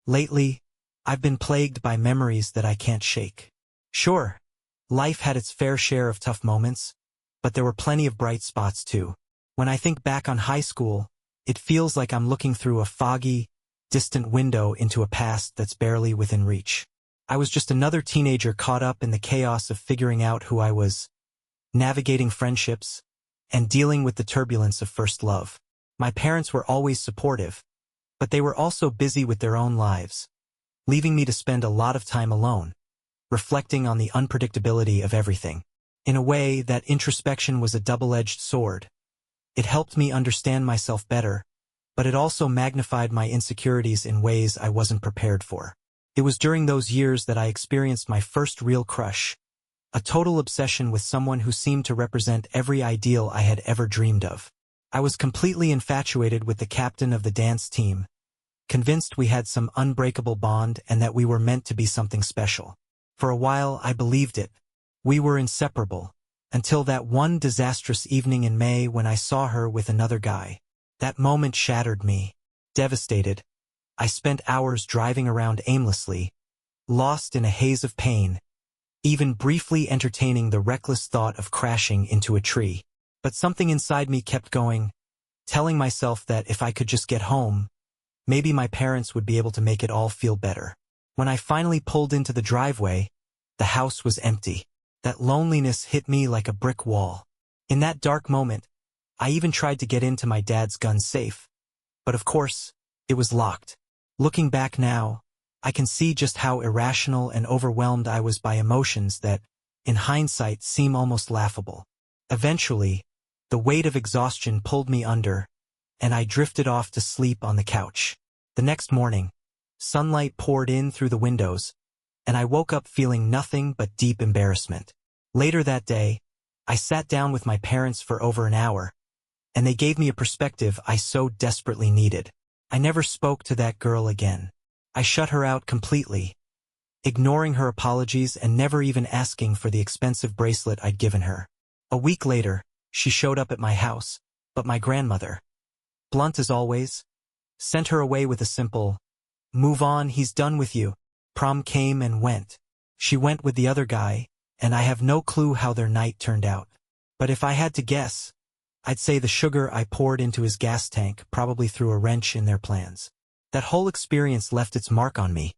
Lately, I've been plagued by memories that I can't shake. Sure, life had its fair share of tough moments, but there were plenty of bright spots too. When I think back on high school, it feels like I'm looking through a foggy, distant window into a past that's barely within reach. I was just another teenager caught up in the chaos of figuring out who I was, navigating friendships, and dealing with the turbulence of first love. My parents were always supportive, but they were also busy with their own lives, leaving me to spend a lot of time alone, reflecting on the unpredictability of everything. In a way, that introspection was a double-edged sword. It helped me understand myself better, but it also magnified my insecurities in ways I wasn't prepared for. It was during those years that I experienced my first real crush, a total obsession with someone who seemed to represent every ideal I had ever dreamed of. I was completely infatuated with the captain of the dance team, convinced we had some unbreakable bond and that we were meant to be something special. For a while, I believed it. We were inseparable, until that one disastrous evening in May when I saw her with another guy. That moment shattered me. Devastated, I spent hours driving around aimlessly, lost in a haze of pain, even briefly entertaining the reckless thought of crashing into a tree. But something inside me kept going, telling myself that if I could just get home, maybe my parents would be able to make it all feel better. When I finally pulled into the driveway, the house was empty. That loneliness hit me like a brick wall. In that dark moment, I even tried to get into my dad's gun safe. But of course, it was locked. Looking back now, I can see just how irrational and overwhelmed I was by emotions that, in hindsight, seem almost laughable. Eventually, the weight of exhaustion pulled me under, and I drifted off to sleep on the couch. The next morning, sunlight poured in through the windows, and I woke up feeling nothing but deep embarrassment. Later that day, I sat down with my parents for over an hour, and they gave me a perspective I so desperately needed. I never spoke to that girl again. I shut her out completely, ignoring her apologies and never even asking for the expensive bracelet I'd given her. A week later, she showed up at my house, but my grandmother, blunt as always, sent her away with a simple, "Move on, he's done with you." Prom came and went. She went with the other guy, and I have no clue how their night turned out. But if I had to guess, I'd say the sugar I poured into his gas tank probably threw a wrench in their plans. That whole experience left its mark on me,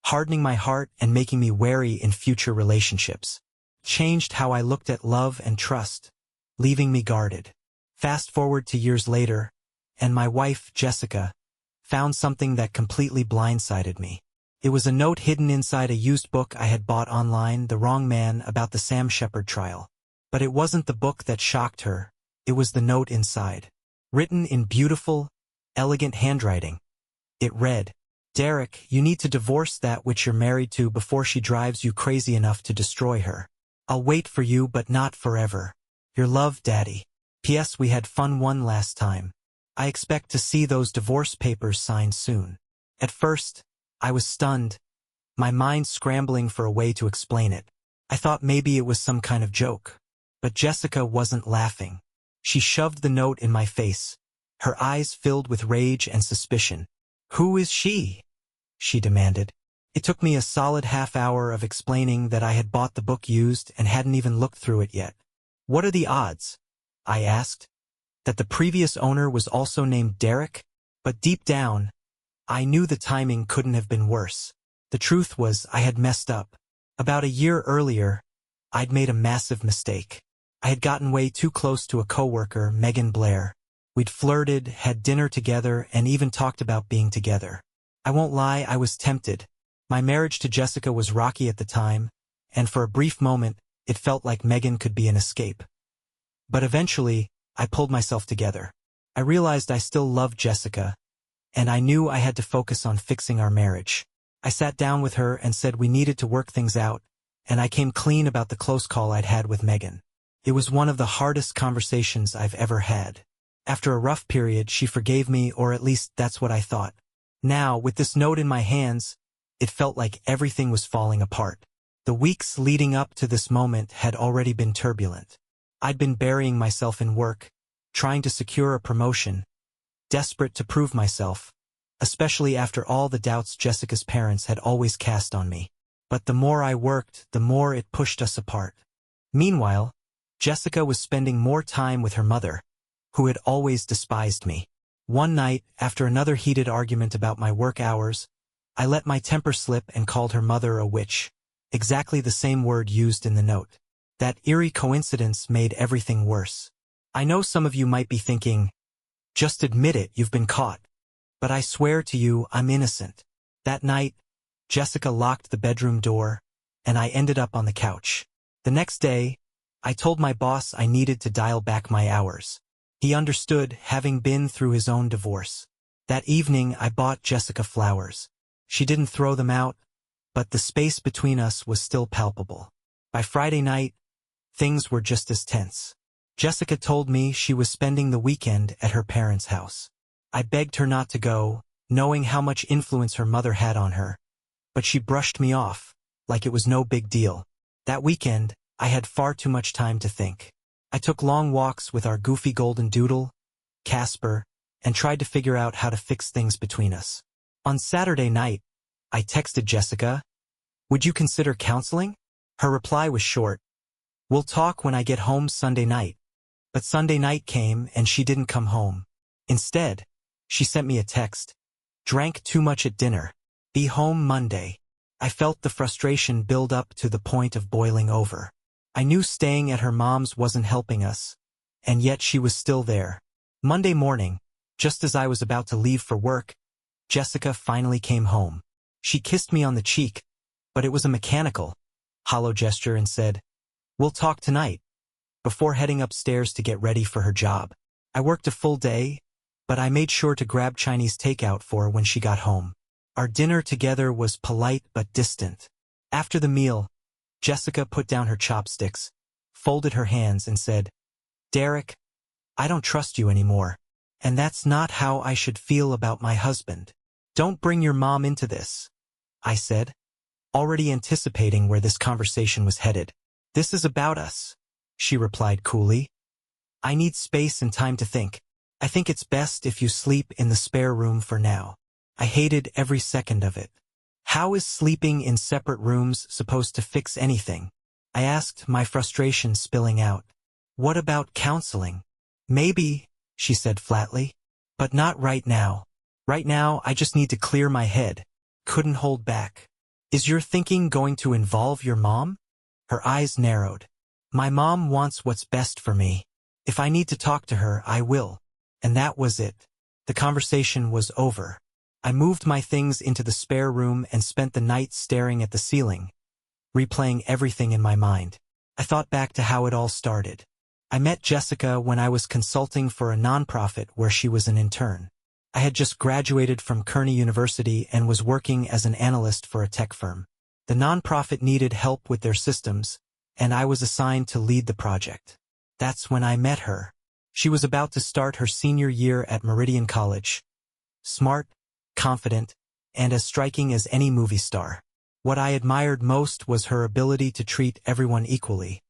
hardening my heart and making me wary in future relationships. Changed how I looked at love and trust, leaving me guarded. Fast forward to years later, and my wife, Jessica, found something that completely blindsided me. It was a note hidden inside a used book I had bought online, The Wrong Man, about the Sam Shepard trial. But it wasn't the book that shocked her, it was the note inside. Written in beautiful, elegant handwriting. It read, "Derek, you need to divorce that which you're married to before she drives you crazy enough to destroy her. I'll wait for you but not forever. Your love, Daddy. P.S. We had fun one last time. I expect to see those divorce papers signed soon." At first, I was stunned, my mind scrambling for a way to explain it. I thought maybe it was some kind of joke. But Jessica wasn't laughing. She shoved the note in my face, her eyes filled with rage and suspicion. "Who is she?" she demanded. It took me a solid half hour of explaining that I had bought the book used and hadn't even looked through it yet. "What are the odds?" I asked. "That the previous owner was also named Derek?" But deep down, I knew the timing couldn't have been worse. The truth was I had messed up. About a year earlier, I'd made a massive mistake. I had gotten way too close to a coworker, Megan Blair. We'd flirted, had dinner together, and even talked about being together. I won't lie, I was tempted. My marriage to Jessica was rocky at the time, and for a brief moment, it felt like Megan could be an escape. But eventually, I pulled myself together. I realized I still loved Jessica, and I knew I had to focus on fixing our marriage. I sat down with her and said we needed to work things out, and I came clean about the close call I'd had with Megan. It was one of the hardest conversations I've ever had. After a rough period, she forgave me, or at least that's what I thought. Now, with this note in my hands, it felt like everything was falling apart. The weeks leading up to this moment had already been turbulent. I'd been burying myself in work, trying to secure a promotion, desperate to prove myself, especially after all the doubts Jessica's parents had always cast on me. But the more I worked, the more it pushed us apart. Meanwhile, Jessica was spending more time with her mother, who had always despised me. One night, after another heated argument about my work hours, I let my temper slip and called her mother a witch, exactly the same word used in the note. That eerie coincidence made everything worse. I know some of you might be thinking, just admit it, you've been caught. But I swear to you, I'm innocent. That night, Jessica locked the bedroom door, and I ended up on the couch. The next day, I told my boss I needed to dial back my hours. He understood, having been through his own divorce. That evening, I bought Jessica flowers. She didn't throw them out, but the space between us was still palpable. By Friday night, things were just as tense. Jessica told me she was spending the weekend at her parents' house. I begged her not to go, knowing how much influence her mother had on her, but she brushed me off, like it was no big deal. That weekend, I had far too much time to think. I took long walks with our goofy golden doodle, Casper, and tried to figure out how to fix things between us. On Saturday night, I texted Jessica, "Would you consider counseling?" Her reply was short, "We'll talk when I get home Sunday night." But Sunday night came and she didn't come home. Instead, she sent me a text, "Drank too much at dinner. Be home Monday." I felt the frustration build up to the point of boiling over. I knew staying at her mom's wasn't helping us, and yet she was still there. Monday morning, just as I was about to leave for work, Jessica finally came home. She kissed me on the cheek, but it was a mechanical, hollow gesture and said, "We'll talk tonight," before heading upstairs to get ready for her job. I worked a full day, but I made sure to grab Chinese takeout for her when she got home. Our dinner together was polite but distant. After the meal, Jessica put down her chopsticks, folded her hands and said, "Derek, I don't trust you anymore. And that's not how I should feel about my husband. Don't bring your mom into this," I said, already anticipating where this conversation was headed. "This is about us," she replied coolly. "I need space and time to think. I think it's best if you sleep in the spare room for now." I hated every second of it. How is sleeping in separate rooms supposed to fix anything? I asked, my frustration spilling out. "What about counseling?" "Maybe," she said flatly. "But not right now. Right now, I just need to clear my head." Couldn't hold back. "Is your thinking going to involve your mom?" Her eyes narrowed. "My mom wants what's best for me. If I need to talk to her, I will." And that was it. The conversation was over. I moved my things into the spare room and spent the night staring at the ceiling, replaying everything in my mind. I thought back to how it all started. I met Jessica when I was consulting for a nonprofit where she was an intern. I had just graduated from Kearney University and was working as an analyst for a tech firm. The nonprofit needed help with their systems, and I was assigned to lead the project. That's when I met her. She was about to start her senior year at Meridian College. Smart, confident, and as striking as any movie star. What I admired most was her ability to treat everyone equally,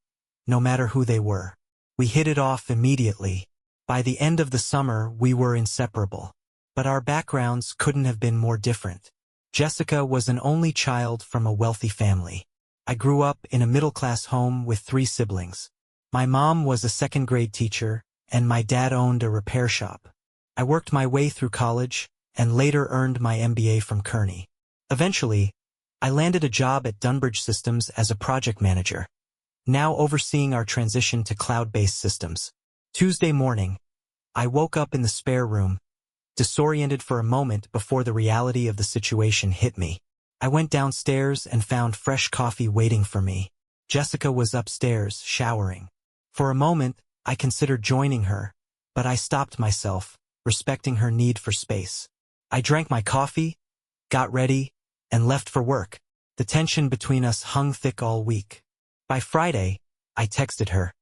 no matter who they were. We hit it off immediately. By the end of the summer, we were inseparable. But our backgrounds couldn't have been more different. Jessica was an only child from a wealthy family. I grew up in a middle-class home with 3 siblings. My mom was a second-grade teacher, and my dad owned a repair shop. I worked my way through college, and later earned my MBA from Kearney. Eventually, I landed a job at Dunbridge Systems as a project manager, now overseeing our transition to cloud-based systems. Tuesday morning, I woke up in the spare room, disoriented for a moment before the reality of the situation hit me. I went downstairs and found fresh coffee waiting for me. Jessica was upstairs, showering. For a moment, I considered joining her, but I stopped myself, respecting her need for space. I drank my coffee, got ready, and left for work. The tension between us hung thick all week. By Friday, I texted her,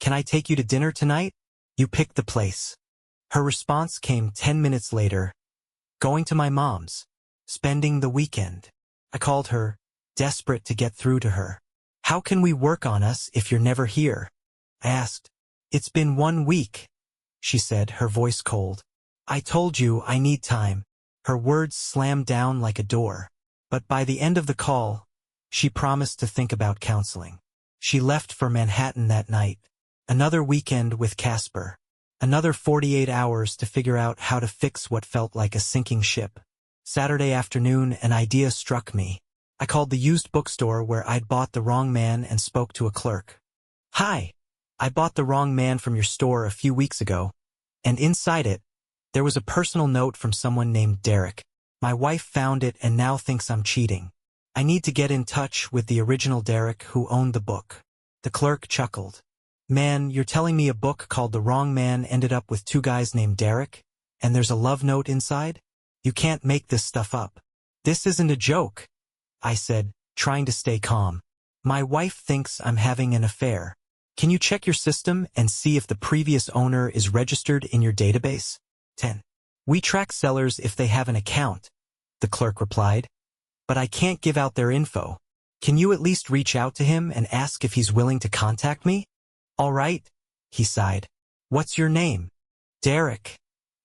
"Can I take you to dinner tonight? You picked the place." Her response came 10 minutes later, "Going to my mom's. Spending the weekend." I called her, desperate to get through to her. "How can we work on us if you're never here?" I asked. "It's been 1 week," she said, her voice cold. "I told you I need time." Her words slammed down like a door. But by the end of the call, she promised to think about counseling. She left for Manhattan that night. Another weekend with Casper. Another 48 hours to figure out how to fix what felt like a sinking ship. Saturday afternoon, an idea struck me. I called the used bookstore where I'd bought The Wrong Man and spoke to a clerk. "Hi, I bought The Wrong Man from your store a few weeks ago, and inside it, there was a personal note from someone named Derek. My wife found it and now thinks I'm cheating. I need to get in touch with the original Derek who owned the book." The clerk chuckled. "Man, you're telling me a book called The Wrong Man ended up with two guys named Derek, and there's a love note inside? You can't make this stuff up." "This isn't a joke," I said, trying to stay calm. "My wife thinks I'm having an affair. Can you check your system and see if the previous owner is registered in your database?" 10. "We track sellers if they have an account," the clerk replied. "But I can't give out their info. Can you at least reach out to him and ask if he's willing to contact me?" "All right," he sighed. "What's your name?" "Derek,"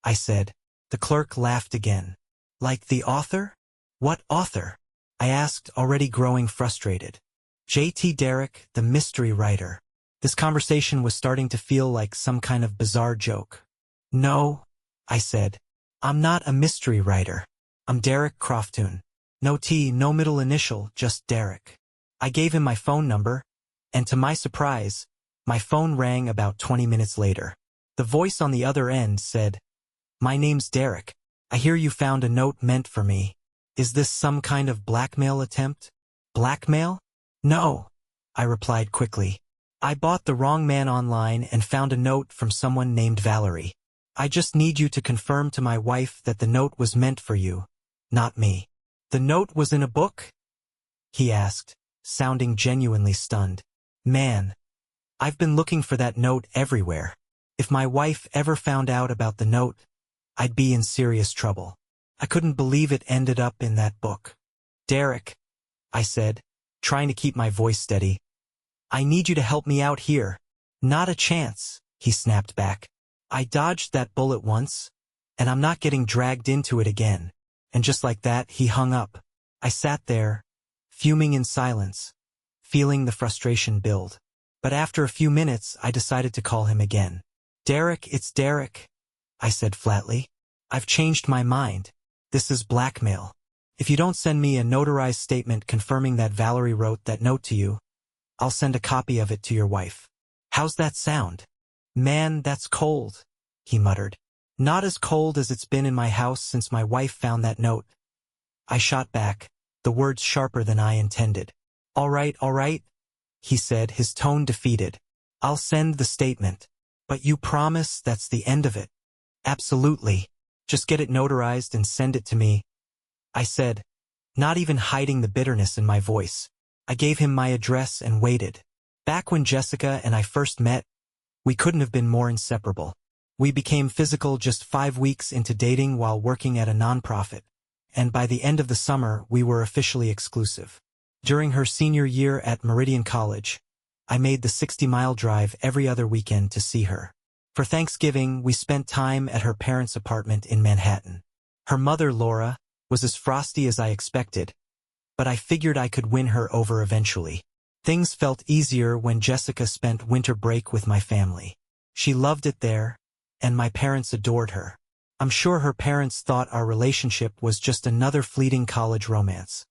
I said. The clerk laughed again. "Like the author?" "What author?" I asked, already growing frustrated. J.T. Derrick, the mystery writer. This conversation was starting to feel like some kind of bizarre joke. "No," I said. "I'm not a mystery writer. I'm Derek Croftoon. No T, no middle initial, just Derek." I gave him my phone number, and to my surprise, my phone rang about 20 minutes later. The voice on the other end said, "My name's Derek. I hear you found a note meant for me. Is this some kind of blackmail attempt?" "Blackmail? No," I replied quickly. "I bought The Wrong Man online and found a note from someone named Valerie. I just need you to confirm to my wife that the note was meant for you, not me." "The note was in a book?" he asked, sounding genuinely stunned. "Man, I've been looking for that note everywhere. If my wife ever found out about the note, I'd be in serious trouble. I couldn't believe it ended up in that book." "Derek," I said, trying to keep my voice steady, "I need you to help me out here." "Not a chance," he snapped back. "I dodged that bullet once, and I'm not getting dragged into it again." And just like that, he hung up. I sat there, fuming in silence, feeling the frustration build. But after a few minutes, I decided to call him again. "Derek, it's Derek," I said flatly. "I've changed my mind. This is blackmail. If you don't send me a notarized statement confirming that Valerie wrote that note to you, I'll send a copy of it to your wife." "How's that sound?" "Man, that's cold," he muttered. "Not as cold as it's been in my house since my wife found that note." I shot back, the words sharper than I intended. All right," he said, his tone defeated. "I'll send the statement. But you promise that's the end of it?" "Absolutely. Just get it notarized and send it to me," I said, not even hiding the bitterness in my voice. I gave him my address and waited. Back when Jessica and I first met, we couldn't have been more inseparable. We became physical just 5 weeks into dating while working at a nonprofit, and by the end of the summer, we were officially exclusive. During her senior year at Meridian College, I made the 60-mile drive every other weekend to see her. For Thanksgiving, we spent time at her parents' apartment in Manhattan. Her mother, Laura, was as frosty as I expected, but I figured I could win her over eventually. Things felt easier when Jessica spent winter break with my family. She loved it there, and my parents adored her. I'm sure her parents thought our relationship was just another fleeting college romance,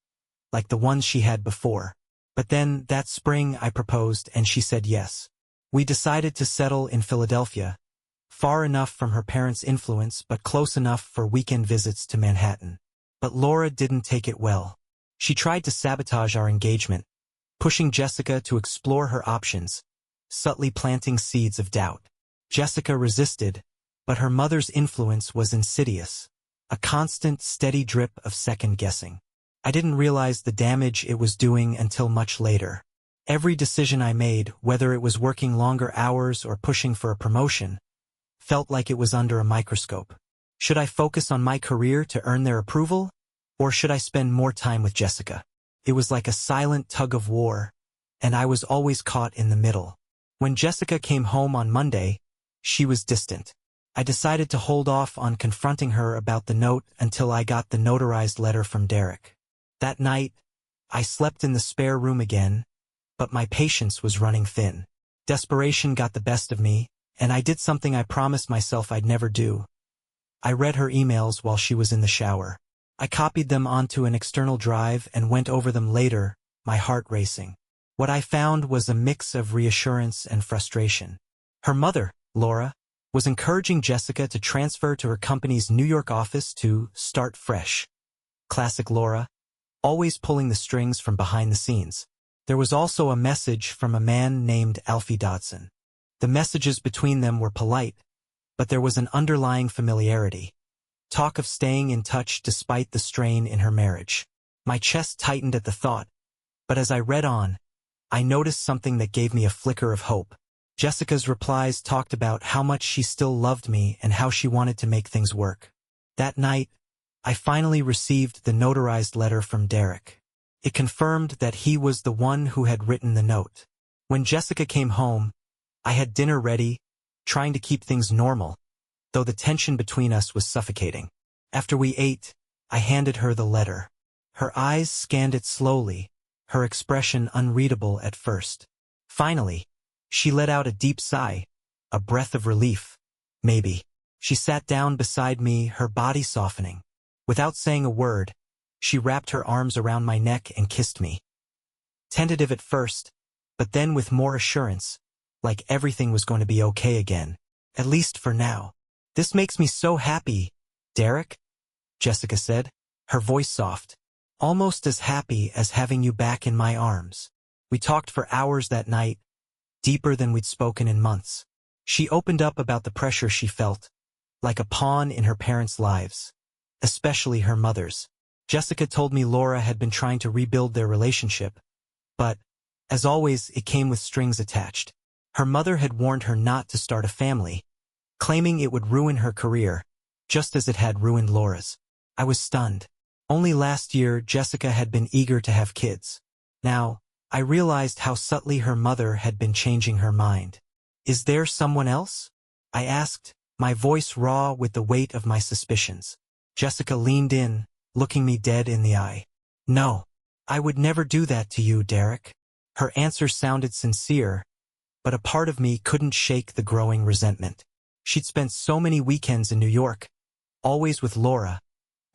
like the ones she had before. But then, that spring, I proposed and she said yes. We decided to settle in Philadelphia, far enough from her parents' influence but close enough for weekend visits to Manhattan. But Laura didn't take it well. She tried to sabotage our engagement, pushing Jessica to explore her options, subtly planting seeds of doubt. Jessica resisted, but her mother's influence was insidious, a constant, steady drip of second-guessing. I didn't realize the damage it was doing until much later. Every decision I made, whether it was working longer hours or pushing for a promotion, felt like it was under a microscope. Should I focus on my career to earn their approval, or should I spend more time with Jessica? It was like a silent tug of war, and I was always caught in the middle. When Jessica came home on Monday, she was distant. I decided to hold off on confronting her about the note until I got the notarized letter from Derek. That night, I slept in the spare room again, but my patience was running thin. Desperation got the best of me, and I did something I promised myself I'd never do. I read her emails while she was in the shower. I copied them onto an external drive and went over them later, my heart racing. What I found was a mix of reassurance and frustration. Her mother, Laura, was encouraging Jessica to transfer to her company's New York office to start fresh. Classic Laura, always pulling the strings from behind the scenes. There was also a message from a man named Alfie Dodson. The messages between them were polite, but there was an underlying familiarity. Talk of staying in touch despite the strain in her marriage. My chest tightened at the thought, but as I read on, I noticed something that gave me a flicker of hope. Jessica's replies talked about how much she still loved me and how she wanted to make things work. That night, I finally received the notarized letter from Derek. It confirmed that he was the one who had written the note. When Jessica came home, I had dinner ready, trying to keep things normal, though the tension between us was suffocating. After we ate, I handed her the letter. Her eyes scanned it slowly, her expression unreadable at first. Finally, she let out a deep sigh, a breath of relief. Maybe. She sat down beside me, her body softening. Without saying a word, she wrapped her arms around my neck and kissed me. Tentative at first, but then with more assurance, like everything was going to be okay again, at least for now. "This makes me so happy, Derek," Jessica said, her voice soft, "almost as happy as having you back in my arms." We talked for hours that night, deeper than we'd spoken in months. She opened up about the pressure she felt, like a pawn in her parents' lives, especially her mother's. Jessica told me Laura had been trying to rebuild their relationship, but, as always, it came with strings attached. Her mother had warned her not to start a family, claiming it would ruin her career, just as it had ruined Laura's. I was stunned. Only last year, Jessica had been eager to have kids. Now, I realized how subtly her mother had been changing her mind. "Is there someone else?" I asked, my voice raw with the weight of my suspicions. Jessica leaned in, looking me dead in the eye. "No, I would never do that to you, Derek." Her answer sounded sincere, but a part of me couldn't shake the growing resentment. She'd spent so many weekends in New York, always with Laura,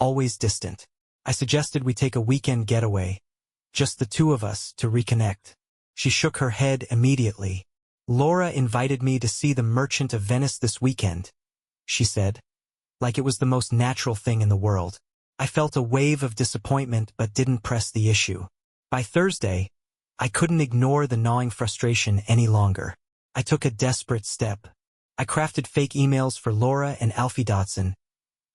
always distant. I suggested we take a weekend getaway, just the two of us, to reconnect. She shook her head immediately. "Laura invited me to see The Merchant of Venice this weekend," she said, like it was the most natural thing in the world. I felt a wave of disappointment but didn't press the issue. By Thursday, I couldn't ignore the gnawing frustration any longer. I took a desperate step. I crafted fake emails for Laura and Alfie Dodson,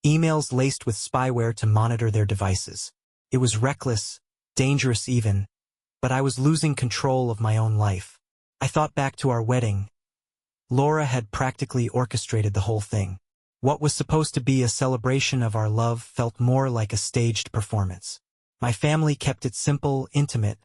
emails laced with spyware to monitor their devices. It was reckless, dangerous even, but I was losing control of my own life. I thought back to our wedding. Laura had practically orchestrated the whole thing. What was supposed to be a celebration of our love felt more like a staged performance. My family kept it simple, intimate,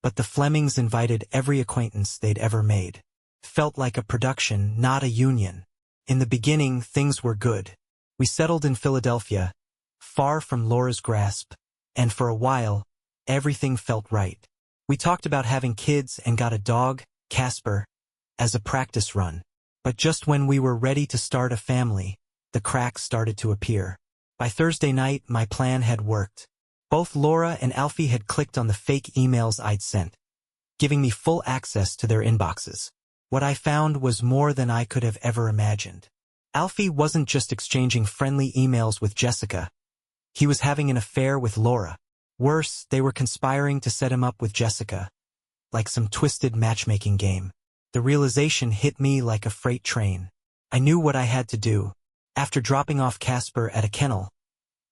but the Flemings invited every acquaintance they'd ever made. Felt like a production, not a union. In the beginning, things were good. We settled in Philadelphia, far from Laura's grasp, and for a while, everything felt right. We talked about having kids and got a dog, Casper, as a practice run. But just when we were ready to start a family, the cracks started to appear. By Thursday night, my plan had worked. Both Laura and Alfie had clicked on the fake emails I'd sent, giving me full access to their inboxes. What I found was more than I could have ever imagined. Alfie wasn't just exchanging friendly emails with Jessica. He was having an affair with Laura. Worse, they were conspiring to set him up with Jessica, like some twisted matchmaking game. The realization hit me like a freight train. I knew what I had to do. After dropping off Casper at a kennel,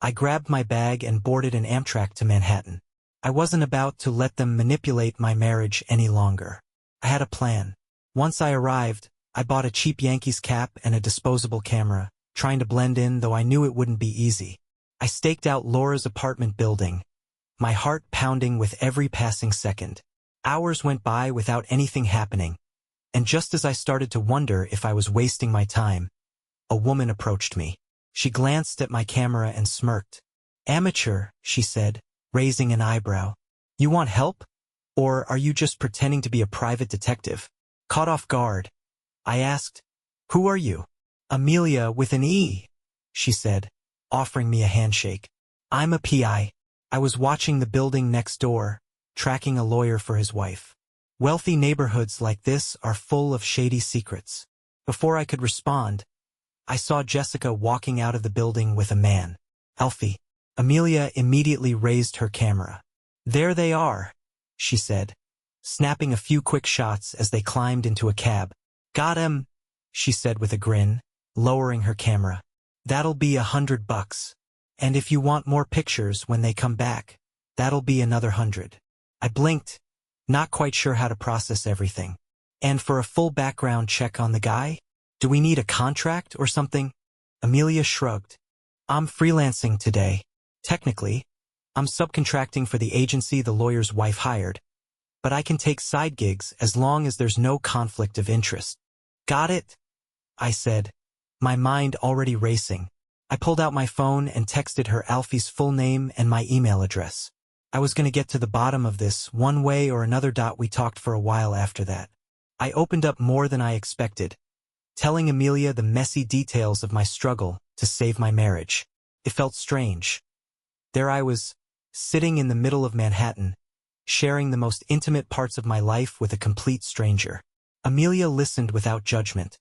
I grabbed my bag and boarded an Amtrak to Manhattan. I wasn't about to let them manipulate my marriage any longer. I had a plan. Once I arrived, I bought a cheap Yankees cap and a disposable camera, trying to blend in, though I knew it wouldn't be easy. I staked out Laura's apartment building, my heart pounding with every passing second. Hours went by without anything happening, and just as I started to wonder if I was wasting my time, a woman approached me. She glanced at my camera and smirked. "Amateur," she said, raising an eyebrow. "You want help? Or are you just pretending to be a private detective?" Caught off guard, I asked, "Who are you?" "Amelia with an E," she said, offering me a handshake. "I'm a PI. I was watching the building next door, tracking a lawyer for his wife. Wealthy neighborhoods like this are full of shady secrets." Before I could respond, I saw Jessica walking out of the building with a man. "Alfie." Amelia immediately raised her camera. "There they are," she said, snapping a few quick shots as they climbed into a cab. "Got him," she said with a grin, lowering her camera. "That'll be $100. And if you want more pictures when they come back, that'll be another 100. I blinked, not quite sure how to process everything. "And for a full background check on the guy? Do we need a contract or something?" Amelia shrugged. "I'm freelancing today. Technically, I'm subcontracting for the agency the lawyer's wife hired. But I can take side gigs as long as there's no conflict of interest." "Got it," I said, my mind already racing. I pulled out my phone and texted her Alfie's full name and my email address. I was going to get to the bottom of this one way or another. We talked for a while after that. I opened up more than I expected, telling Amelia the messy details of my struggle to save my marriage. It felt strange. There I was, sitting in the middle of Manhattan, sharing the most intimate parts of my life with a complete stranger. Amelia listened without judgment,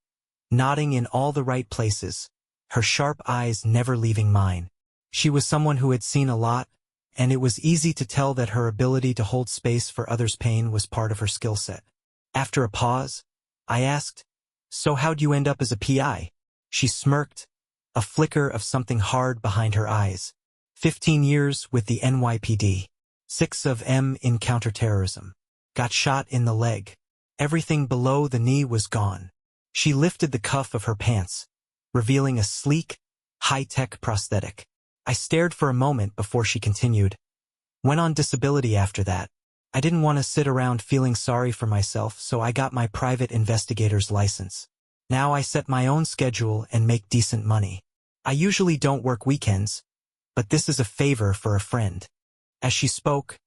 nodding in all the right places, her sharp eyes never leaving mine. She was someone who had seen a lot, and it was easy to tell that her ability to hold space for others' pain was part of her skill set. After a pause, I asked, "So how'd you end up as a PI?" She smirked, a flicker of something hard behind her eyes. 15 years with the NYPD. 6 of them in counterterrorism. Got shot in the leg. Everything below the knee was gone. She lifted the cuff of her pants, revealing a sleek, high-tech prosthetic. I stared for a moment before she continued. "Went on disability after that. I didn't want to sit around feeling sorry for myself, so I got my private investigator's license. Now I set my own schedule and make decent money. I usually don't work weekends, but this is a favor for a friend." As she spoke,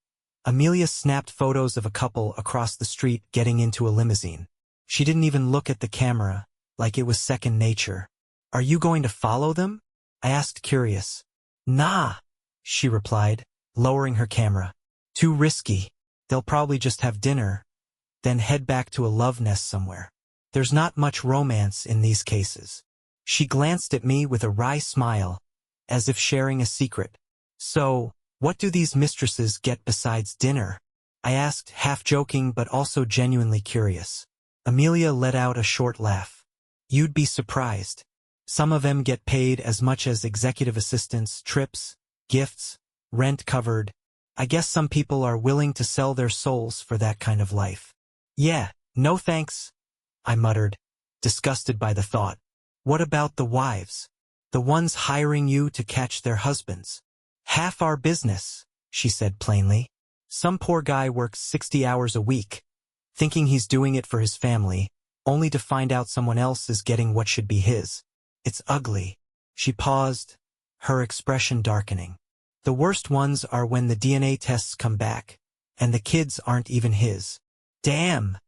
Amelia snapped photos of a couple across the street getting into a limousine. She didn't even look at the camera, like it was second nature. "Are you going to follow them?" I asked, curious. "Nah," she replied, lowering her camera. "Too risky. They'll probably just have dinner, then head back to a love nest somewhere. There's not much romance in these cases." She glanced at me with a wry smile, as if sharing a secret. "So, what do these mistresses get besides dinner?" I asked, half joking but also genuinely curious. Amelia let out a short laugh. "You'd be surprised. Some of them get paid as much as executive assistants, trips, gifts, rent covered. I guess some people are willing to sell their souls for that kind of life." "Yeah, no thanks," I muttered, disgusted by the thought. "What about the wives? The ones hiring you to catch their husbands?" "Half our business," she said plainly. "Some poor guy works 60 hours a week, thinking he's doing it for his family, only to find out someone else is getting what should be his. It's ugly." She paused, her expression darkening. "The worst ones are when the DNA tests come back, and the kids aren't even his." "Damn,"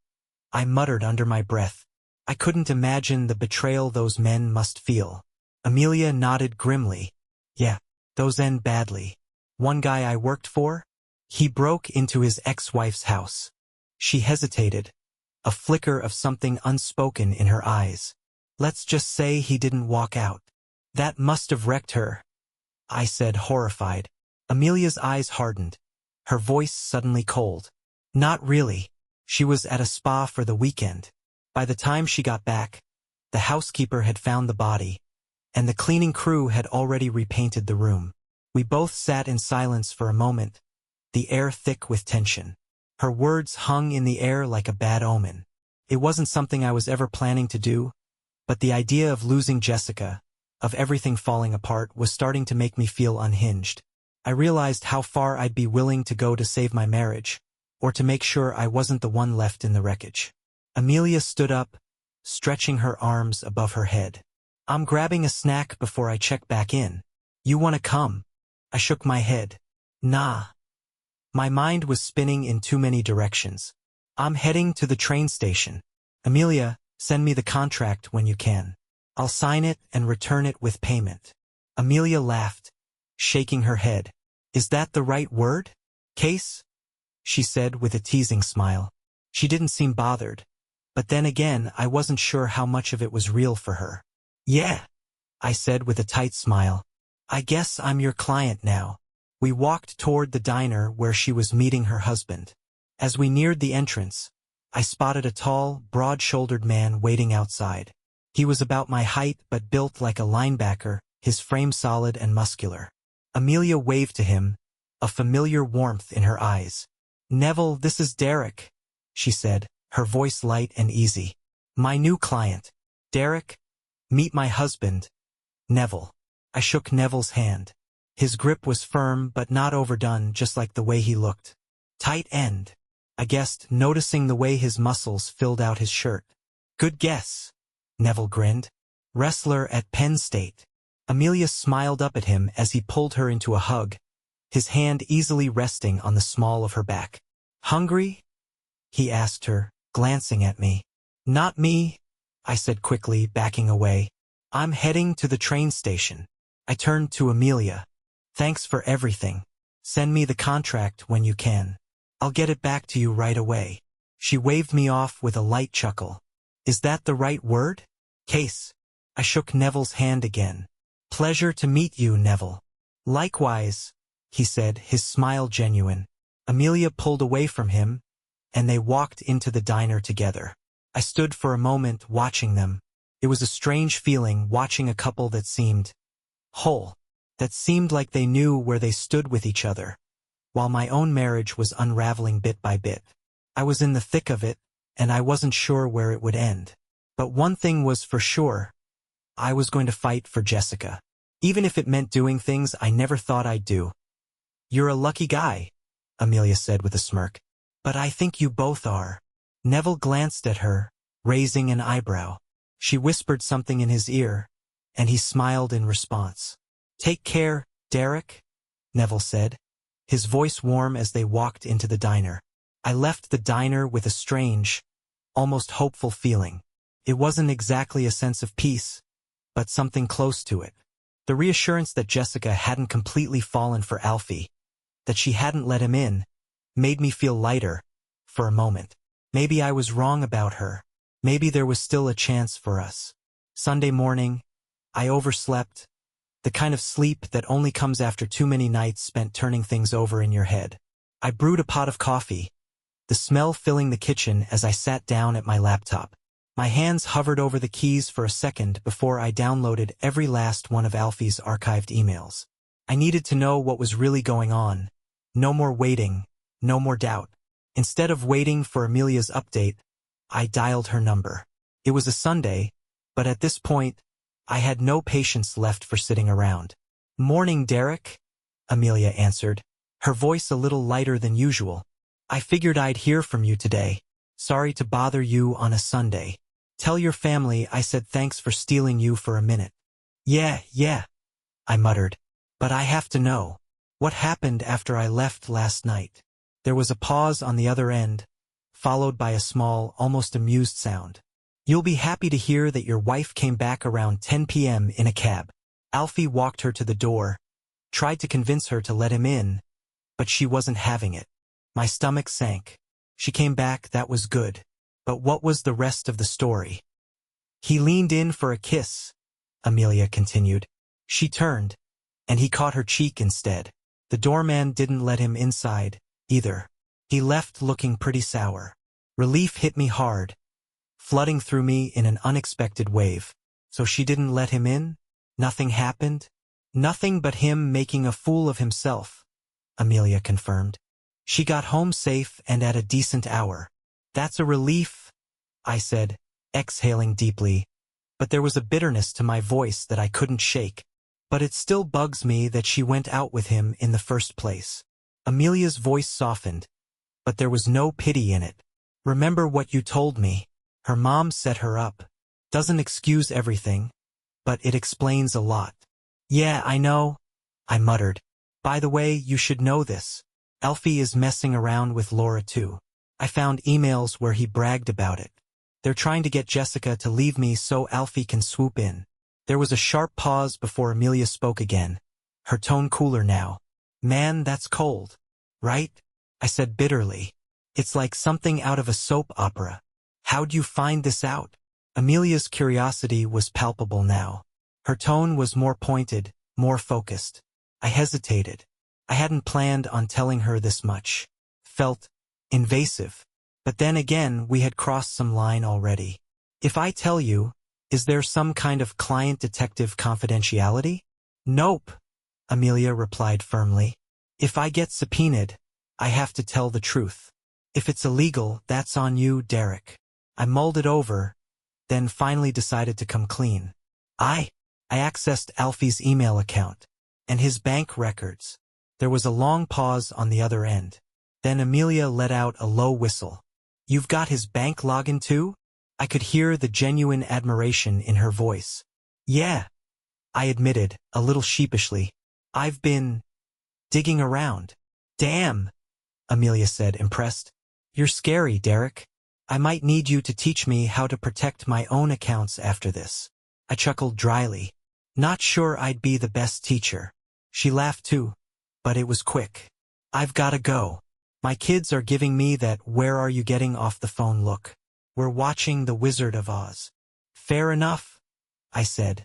I muttered under my breath. I couldn't imagine the betrayal those men must feel. Amelia nodded grimly. "Yeah, those end badly. One guy I worked for, he broke into his ex-wife's house." She hesitated, a flicker of something unspoken in her eyes. "Let's just say he didn't walk out." "That must have wrecked her," I said, horrified. Amelia's eyes hardened, her voice suddenly cold. "Not really. She was at a spa for the weekend. By the time she got back, the housekeeper had found the body, and the cleaning crew had already repainted the room. We both sat in silence for a moment, the air thick with tension. Her words hung in the air like a bad omen. It wasn't something I was ever planning to do, but the idea of losing Jessica, of everything falling apart, was starting to make me feel unhinged. I realized how far I'd be willing to go to save my marriage, or to make sure I wasn't the one left in the wreckage. Amelia stood up, stretching her arms above her head. I'm grabbing a snack before I check back in. You wanna come? I shook my head. Nah. My mind was spinning in too many directions. I'm heading to the train station. Amelia, send me the contract when you can. I'll sign it and return it with payment. Amelia laughed, shaking her head. Is that the right word? Case? She said with a teasing smile. She didn't seem bothered. But then again, I wasn't sure how much of it was real for her. Yeah, I said with a tight smile. I guess I'm your client now. We walked toward the diner where she was meeting her husband. As we neared the entrance, I spotted a tall, broad-shouldered man waiting outside. He was about my height but built like a linebacker, his frame solid and muscular. Amelia waved to him, a familiar warmth in her eyes. Neville, this is Derek, she said, her voice light and easy. My new client. Derek, meet my husband, Neville. I shook Neville's hand. His grip was firm but not overdone, just like the way he looked. Tight end, I guessed, noticing the way his muscles filled out his shirt. Good guess, Neville grinned. Wrestler at Penn State. Amelia smiled up at him as he pulled her into a hug, his hand easily resting on the small of her back. Hungry? He asked her, glancing at me. Not me, I said quickly, backing away. I'm heading to the train station. I turned to Amelia. Thanks for everything. Send me the contract when you can. I'll get it back to you right away. She waved me off with a light chuckle. Is that the right word? Case. I shook Neville's hand again. Pleasure to meet you, Neville. Likewise, he said, his smile genuine. Amelia pulled away from him, and they walked into the diner together. I stood for a moment watching them. It was a strange feeling watching a couple that seemed whole, that seemed like they knew where they stood with each other, while my own marriage was unraveling bit by bit. I was in the thick of it, and I wasn't sure where it would end. But one thing was for sure. I was going to fight for Jessica, even if it meant doing things I never thought I'd do. You're a lucky guy, Amelia said with a smirk. But I think you both are. Neville glanced at her, raising an eyebrow. She whispered something in his ear, and he smiled in response. Take care, Derek, Neville said, his voice warm as they walked into the diner. I left the diner with a strange, almost hopeful feeling. It wasn't exactly a sense of peace, but something close to it. The reassurance that Jessica hadn't completely fallen for Alfie, that she hadn't let him in, made me feel lighter, for a moment. Maybe I was wrong about her. Maybe there was still a chance for us. Sunday morning, I overslept, the kind of sleep that only comes after too many nights spent turning things over in your head. I brewed a pot of coffee, the smell filling the kitchen as I sat down at my laptop. My hands hovered over the keys for a second before I downloaded every last one of Alfie's archived emails. I needed to know what was really going on. No more waiting, no more doubt. Instead of waiting for Amelia's update, I dialed her number. It was a Sunday, but at this point, I had no patience left for sitting around. Morning, Derek, Amelia answered, her voice a little lighter than usual. I figured I'd hear from you today. Sorry to bother you on a Sunday. Tell your family I said thanks for stealing you for a minute. Yeah, I muttered. But I have to know. What happened after I left last night? There was a pause on the other end, followed by a small, almost amused sound. You'll be happy to hear that your wife came back around 10 p.m. in a cab. Alfie walked her to the door, tried to convince her to let him in, but she wasn't having it. My stomach sank. She came back, that was good. But what was the rest of the story? He leaned in for a kiss, Amelia continued. She turned, and he caught her cheek instead. The doorman didn't let him inside, either. He left looking pretty sour. Relief hit me hard, flooding through me in an unexpected wave. So she didn't let him in? Nothing happened? Nothing but him making a fool of himself, Amelia confirmed. She got home safe and at a decent hour. That's a relief, I said, exhaling deeply, but there was a bitterness to my voice that I couldn't shake. But it still bugs me that she went out with him in the first place. Amelia's voice softened, but there was no pity in it. Remember what you told me. Her mom set her up. Doesn't excuse everything, but it explains a lot. Yeah, I know, I muttered. By the way, you should know this. Alfie is messing around with Laura too. I found emails where he bragged about it. They're trying to get Jessica to leave me so Alfie can swoop in. There was a sharp pause before Amelia spoke again, her tone cooler now. Man, that's cold. Right? I said bitterly. It's like something out of a soap opera. How'd you find this out? Amelia's curiosity was palpable now. Her tone was more pointed, more focused. I hesitated. I hadn't planned on telling her this much. Felt invasive. But then again, we had crossed some line already. If I tell you, is there some kind of client-detective confidentiality? Nope, Amelia replied firmly. If I get subpoenaed, I have to tell the truth. If it's illegal, that's on you, Derek. I mulled it over, then finally decided to come clean. I accessed Alfie's email account and his bank records. There was a long pause on the other end. Then Amelia let out a low whistle. You've got his bank login too? I could hear the genuine admiration in her voice. Yeah, I admitted, a little sheepishly. I've been digging around. Damn, Amelia said, impressed. You're scary, Derek. I might need you to teach me how to protect my own accounts after this. I chuckled dryly. Not sure I'd be the best teacher. She laughed too, but it was quick. I've gotta go. My kids are giving me that where are you getting off the phone look. We're watching The Wizard of Oz. Fair enough, I said,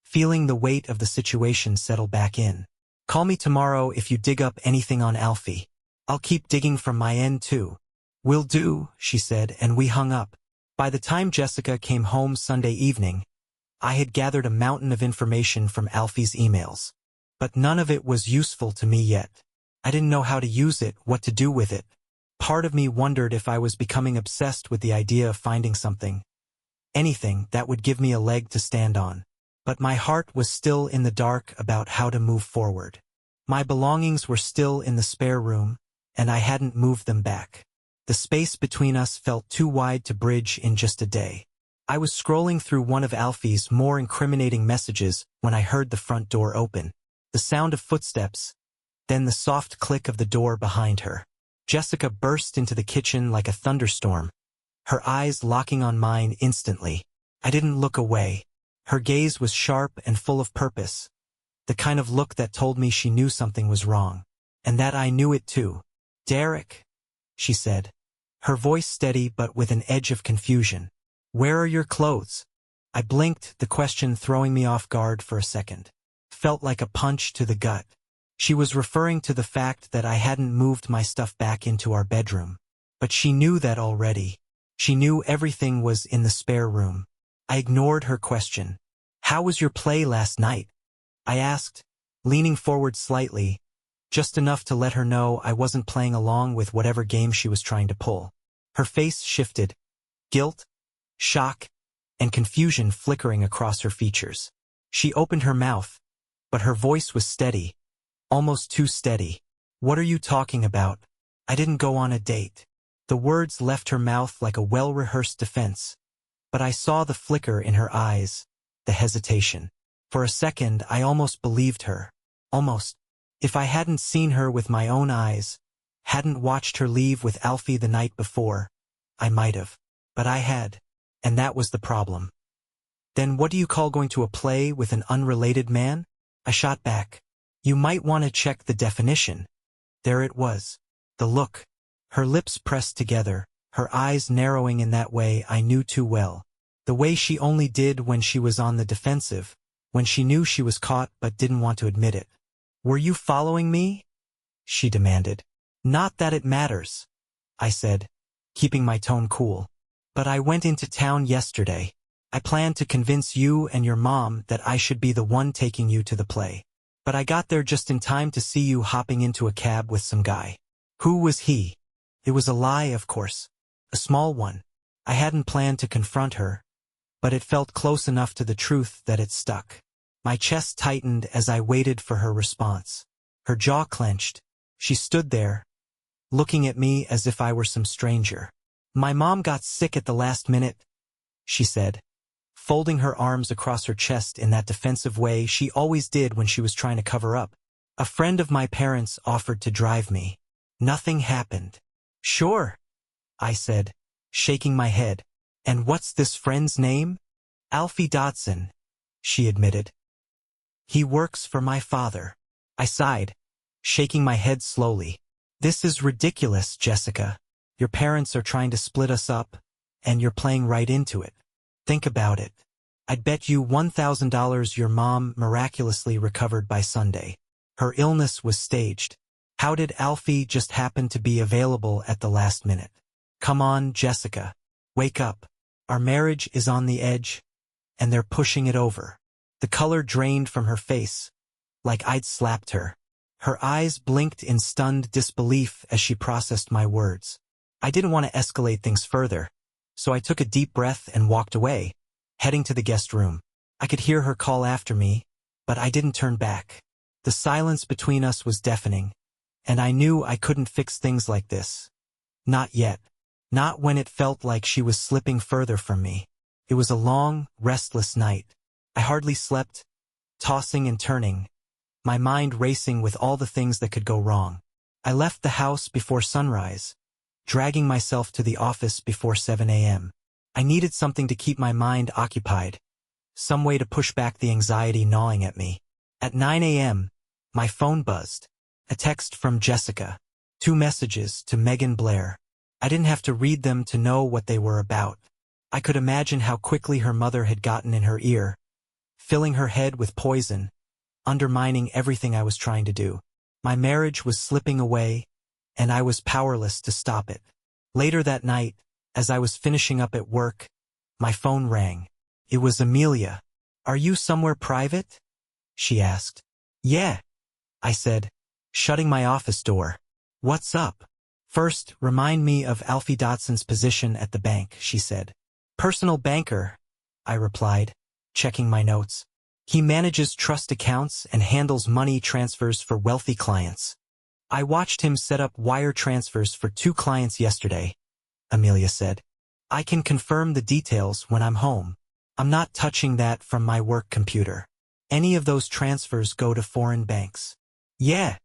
feeling the weight of the situation settle back in. Call me tomorrow if you dig up anything on Alfie. I'll keep digging from my end too. Will do, she said, and we hung up. By the time Jessica came home Sunday evening, I had gathered a mountain of information from Alfie's emails. But none of it was useful to me yet. I didn't know how to use it, what to do with it. Part of me wondered if I was becoming obsessed with the idea of finding something, anything that would give me a leg to stand on. But my heart was still in the dark about how to move forward. My belongings were still in the spare room, and I hadn't moved them back. The space between us felt too wide to bridge in just a day. I was scrolling through one of Alfie's more incriminating messages when I heard the front door open. The sound of footsteps, then the soft click of the door behind her. Jessica burst into the kitchen like a thunderstorm, her eyes locking on mine instantly. I didn't look away. Her gaze was sharp and full of purpose, the kind of look that told me she knew something was wrong, and that I knew it too. Derek, she said, her voice steady but with an edge of confusion. Where are your clothes? I blinked, the question throwing me off guard for a second. Felt like a punch to the gut. She was referring to the fact that I hadn't moved my stuff back into our bedroom. But she knew that already. She knew everything was in the spare room. I ignored her question. How was your play last night? I asked, leaning forward slightly, just enough to let her know I wasn't playing along with whatever game she was trying to pull. Her face shifted, guilt, shock, and confusion flickering across her features. She opened her mouth, but her voice was steady, almost too steady. What are you talking about? I didn't go on a date. The words left her mouth like a well-rehearsed defense, but I saw the flicker in her eyes, the hesitation. For a second, I almost believed her. Almost. If I hadn't seen her with my own eyes, hadn't watched her leave with Alfie the night before, I might have. But I had. And that was the problem. Then what do you call going to a play with an unrelated man? I shot back. You might want to check the definition. There it was. The look. Her lips pressed together, her eyes narrowing in that way I knew too well. The way she only did when she was on the defensive, when she knew she was caught but didn't want to admit it. Were you following me? She demanded. Not that it matters, I said, keeping my tone cool. But I went into town yesterday. I planned to convince you and your mom that I should be the one taking you to the play. But I got there just in time to see you hopping into a cab with some guy. Who was he? It was a lie, of course. A small one. I hadn't planned to confront her, but it felt close enough to the truth that it stuck. My chest tightened as I waited for her response. Her jaw clenched. She stood there, looking at me as if I were some stranger. My mom got sick at the last minute, she said, folding her arms across her chest in that defensive way she always did when she was trying to cover up. A friend of my parents offered to drive me. Nothing happened. Sure, I said, shaking my head. And what's this friend's name? Alfie Dodson, she admitted. He works for my father. I sighed, shaking my head slowly. This is ridiculous, Jessica. Your parents are trying to split us up, and you're playing right into it. Think about it. I'd bet you $1,000 your mom miraculously recovered by Sunday. Her illness was staged. How did Alfie just happen to be available at the last minute? Come on, Jessica. Wake up. Our marriage is on the edge, and they're pushing it over. The color drained from her face, like I'd slapped her. Her eyes blinked in stunned disbelief as she processed my words. I didn't want to escalate things further, so I took a deep breath and walked away, heading to the guest room. I could hear her call after me, but I didn't turn back. The silence between us was deafening, and I knew I couldn't fix things like this. Not yet. Not when it felt like she was slipping further from me. It was a long, restless night. I hardly slept, tossing and turning, my mind racing with all the things that could go wrong. I left the house before sunrise, dragging myself to the office before 7 a.m. I needed something to keep my mind occupied, some way to push back the anxiety gnawing at me. At 9 a.m., my phone buzzed. A text from Jessica. 2 messages to Megan Blair. I didn't have to read them to know what they were about. I could imagine how quickly her mother had gotten in her ear, filling her head with poison, undermining everything I was trying to do. My marriage was slipping away, and I was powerless to stop it. Later that night, as I was finishing up at work, my phone rang. It was Amelia. Are you somewhere private? She asked. Yeah, I said, shutting my office door. What's up? First, remind me of Alfie Dodson's position at the bank, she said. Personal banker, I replied, checking my notes. He manages trust accounts and handles money transfers for wealthy clients. I watched him set up wire transfers for 2 clients yesterday, Amelia said. I can confirm the details when I'm home. I'm not touching that from my work computer. Any of those transfers go to foreign banks. Yeah,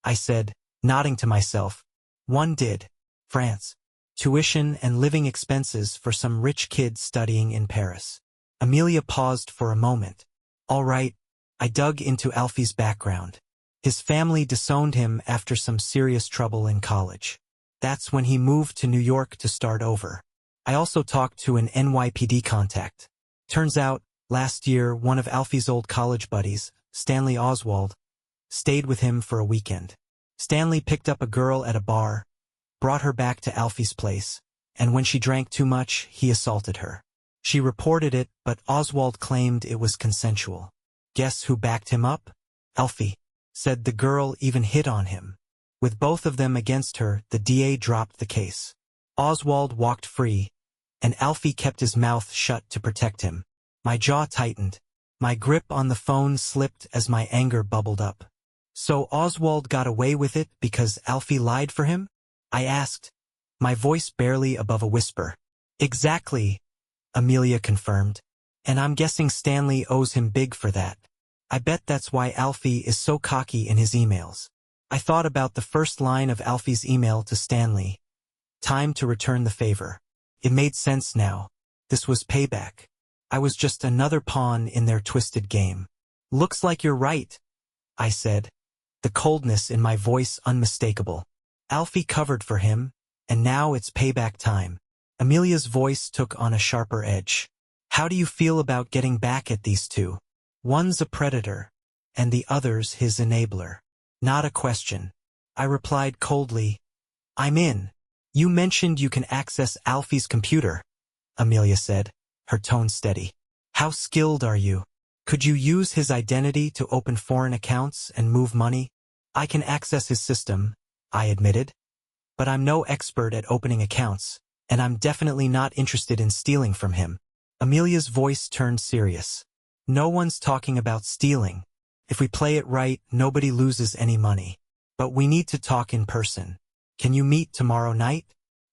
I said, nodding to myself. One did. France. Tuition and living expenses for some rich kids studying in Paris. Amelia paused for a moment. All right, I dug into Alfie's background. His family disowned him after some serious trouble in college. That's when he moved to New York to start over. I also talked to an NYPD contact. Turns out, last year, one of Alfie's old college buddies, Stanley Oswald, stayed with him for a weekend. Stanley picked up a girl at a bar, brought her back to Alfie's place, and when she drank too much, he assaulted her. She reported it, but Oswald claimed it was consensual. Guess who backed him up? Alfie. Said the girl even hit on him. With both of them against her, the DA dropped the case. Oswald walked free, and Alfie kept his mouth shut to protect him. My jaw tightened. My grip on the phone slipped as my anger bubbled up. So Oswald got away with it because Alfie lied for him? I asked, my voice barely above a whisper. Exactly, Amelia confirmed. And I'm guessing Stanley owes him big for that. I bet that's why Alfie is so cocky in his emails. I thought about the first line of Alfie's email to Stanley. Time to return the favor. It made sense now. This was payback. I was just another pawn in their twisted game. Looks like you're right, I said, the coldness in my voice unmistakable. Alfie covered for him, and now it's payback time. Amelia's voice took on a sharper edge. How do you feel about getting back at these two? One's a predator, and the other's his enabler. Not a question. I replied coldly. I'm in. You mentioned you can access Alfie's computer, Amelia said, her tone steady. How skilled are you? Could you use his identity to open foreign accounts and move money? I can access his system, I admitted. But I'm no expert at opening accounts, and I'm definitely not interested in stealing from him. Amelia's voice turned serious. No one's talking about stealing. If we play it right, nobody loses any money. But we need to talk in person. Can you meet tomorrow night?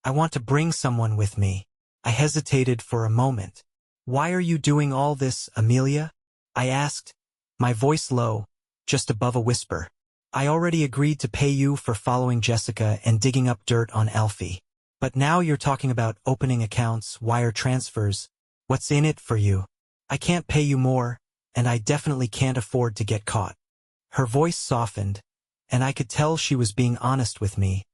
I want to bring someone with me. I hesitated for a moment. Why are you doing all this, Amelia? I asked, my voice low, just above a whisper. I already agreed to pay you for following Jessica and digging up dirt on Alfie. But now you're talking about opening accounts, wire transfers. What's in it for you? I can't pay you more, and I definitely can't afford to get caught. Her voice softened, and I could tell she was being honest with me,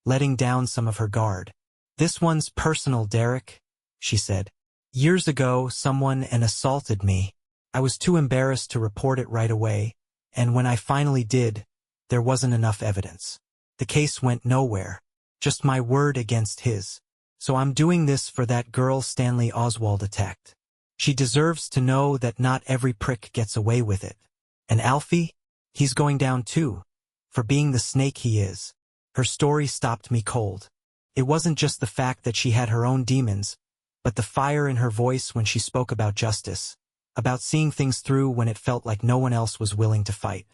letting down some of her guard. This one's personal, Derek, she said. Years ago, someone assaulted me. I was too embarrassed to report it right away, and when I finally did, there wasn't enough evidence. The case went nowhere, just my word against his. So I'm doing this for that girl Stanley Oswald attacked. She deserves to know that not every prick gets away with it. And Alfie? He's going down too, for being the snake he is. Her story stopped me cold. It wasn't just the fact that she had her own demons, but the fire in her voice when she spoke about justice, about seeing things through when it felt like no one else was willing to fight.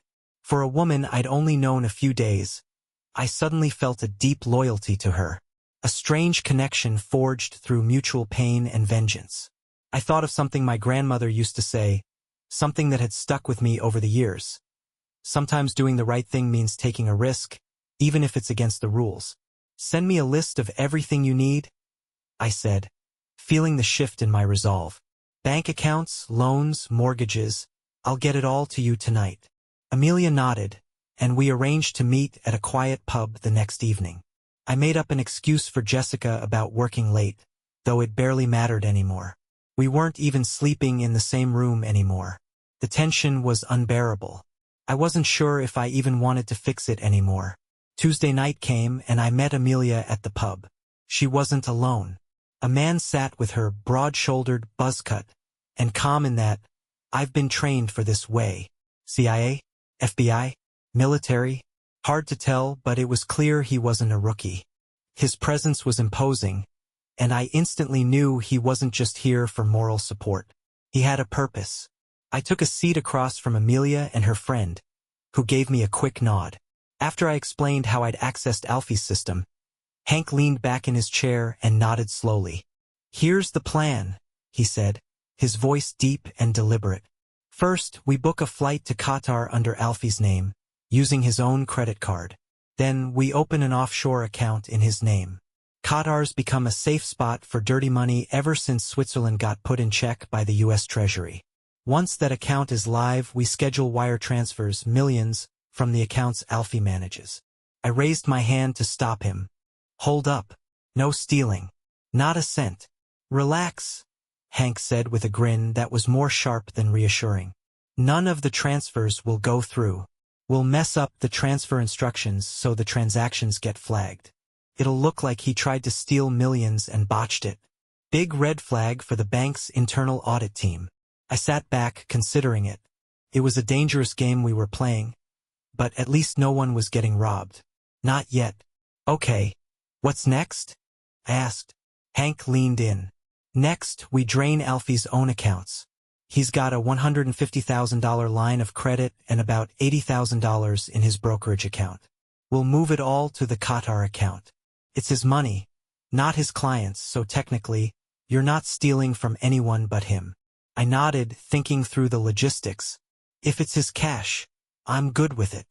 For a woman I'd only known a few days, I suddenly felt a deep loyalty to her, a strange connection forged through mutual pain and vengeance. I thought of something my grandmother used to say, something that had stuck with me over the years. Sometimes doing the right thing means taking a risk, even if it's against the rules. Send me a list of everything you need, I said, feeling the shift in my resolve. Bank accounts, loans, mortgages, I'll get it all to you tonight. Amelia nodded, and we arranged to meet at a quiet pub the next evening. I made up an excuse for Jessica about working late, though it barely mattered anymore. We weren't even sleeping in the same room anymore. The tension was unbearable. I wasn't sure if I even wanted to fix it anymore. Tuesday night came and I met Amelia at the pub. She wasn't alone. A man sat with her, broad-shouldered, buzz-cut, and calm in that, I've been trained for this way. CIA? FBI? Military? Hard to tell, but it was clear he wasn't a rookie. His presence was imposing, and I instantly knew he wasn't just here for moral support. He had a purpose. I took a seat across from Amelia and her friend, who gave me a quick nod. After I explained how I'd accessed Alfie's system, Hank leaned back in his chair and nodded slowly. Here's the plan, he said, his voice deep and deliberate. First, we book a flight to Qatar under Alfie's name, using his own credit card. Then, we open an offshore account in his name. Qatar's become a safe spot for dirty money ever since Switzerland got put in check by the U.S. Treasury. Once that account is live, we schedule wire transfers, millions, from the accounts Alfie manages. I raised my hand to stop him. Hold up. No stealing. Not a cent. Relax, Hank said with a grin that was more sharp than reassuring. None of the transfers will go through. We'll mess up the transfer instructions so the transactions get flagged. It'll look like he tried to steal millions and botched it. Big red flag for the bank's internal audit team. I sat back, considering it. It was a dangerous game we were playing, but at least no one was getting robbed. Not yet. Okay. What's next? I asked. Hank leaned in. Next, we drain Alfie's own accounts. He's got a $150,000 line of credit and about $80,000 in his brokerage account. We'll move it all to the Qatar account. It's his money, not his clients, so technically, you're not stealing from anyone but him. I nodded, thinking through the logistics. If it's his cash, I'm good with it.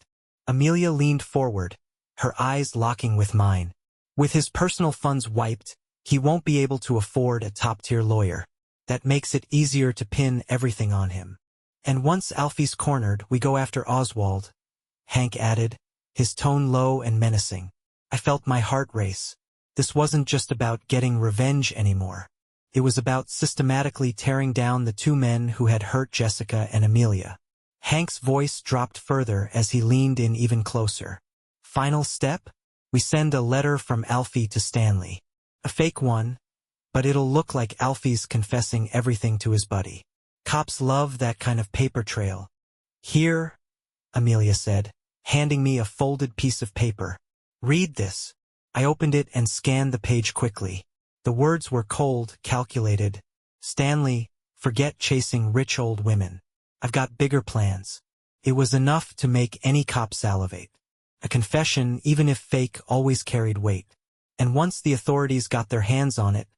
Amelia leaned forward, her eyes locking with mine. With his personal funds wiped, he won't be able to afford a top-tier lawyer. That makes it easier to pin everything on him. And once Alfie's cornered, we go after Oswald, Hank added, his tone low and menacing. I felt my heart race. This wasn't just about getting revenge anymore. It was about systematically tearing down the two men who had hurt Jessica and Amelia. Hank's voice dropped further as he leaned in even closer. Final step? We send a letter from Alfie to Stanley. A fake one, but it'll look like Alfie's confessing everything to his buddy. Cops love that kind of paper trail. Here, Amelia said, handing me a folded piece of paper. Read this. I opened it and scanned the page quickly. The words were cold, calculated. Stanley, forget chasing rich old women. I've got bigger plans. It was enough to make any cop salivate. A confession, even if fake, always carried weight. And once the authorities got their hands on it,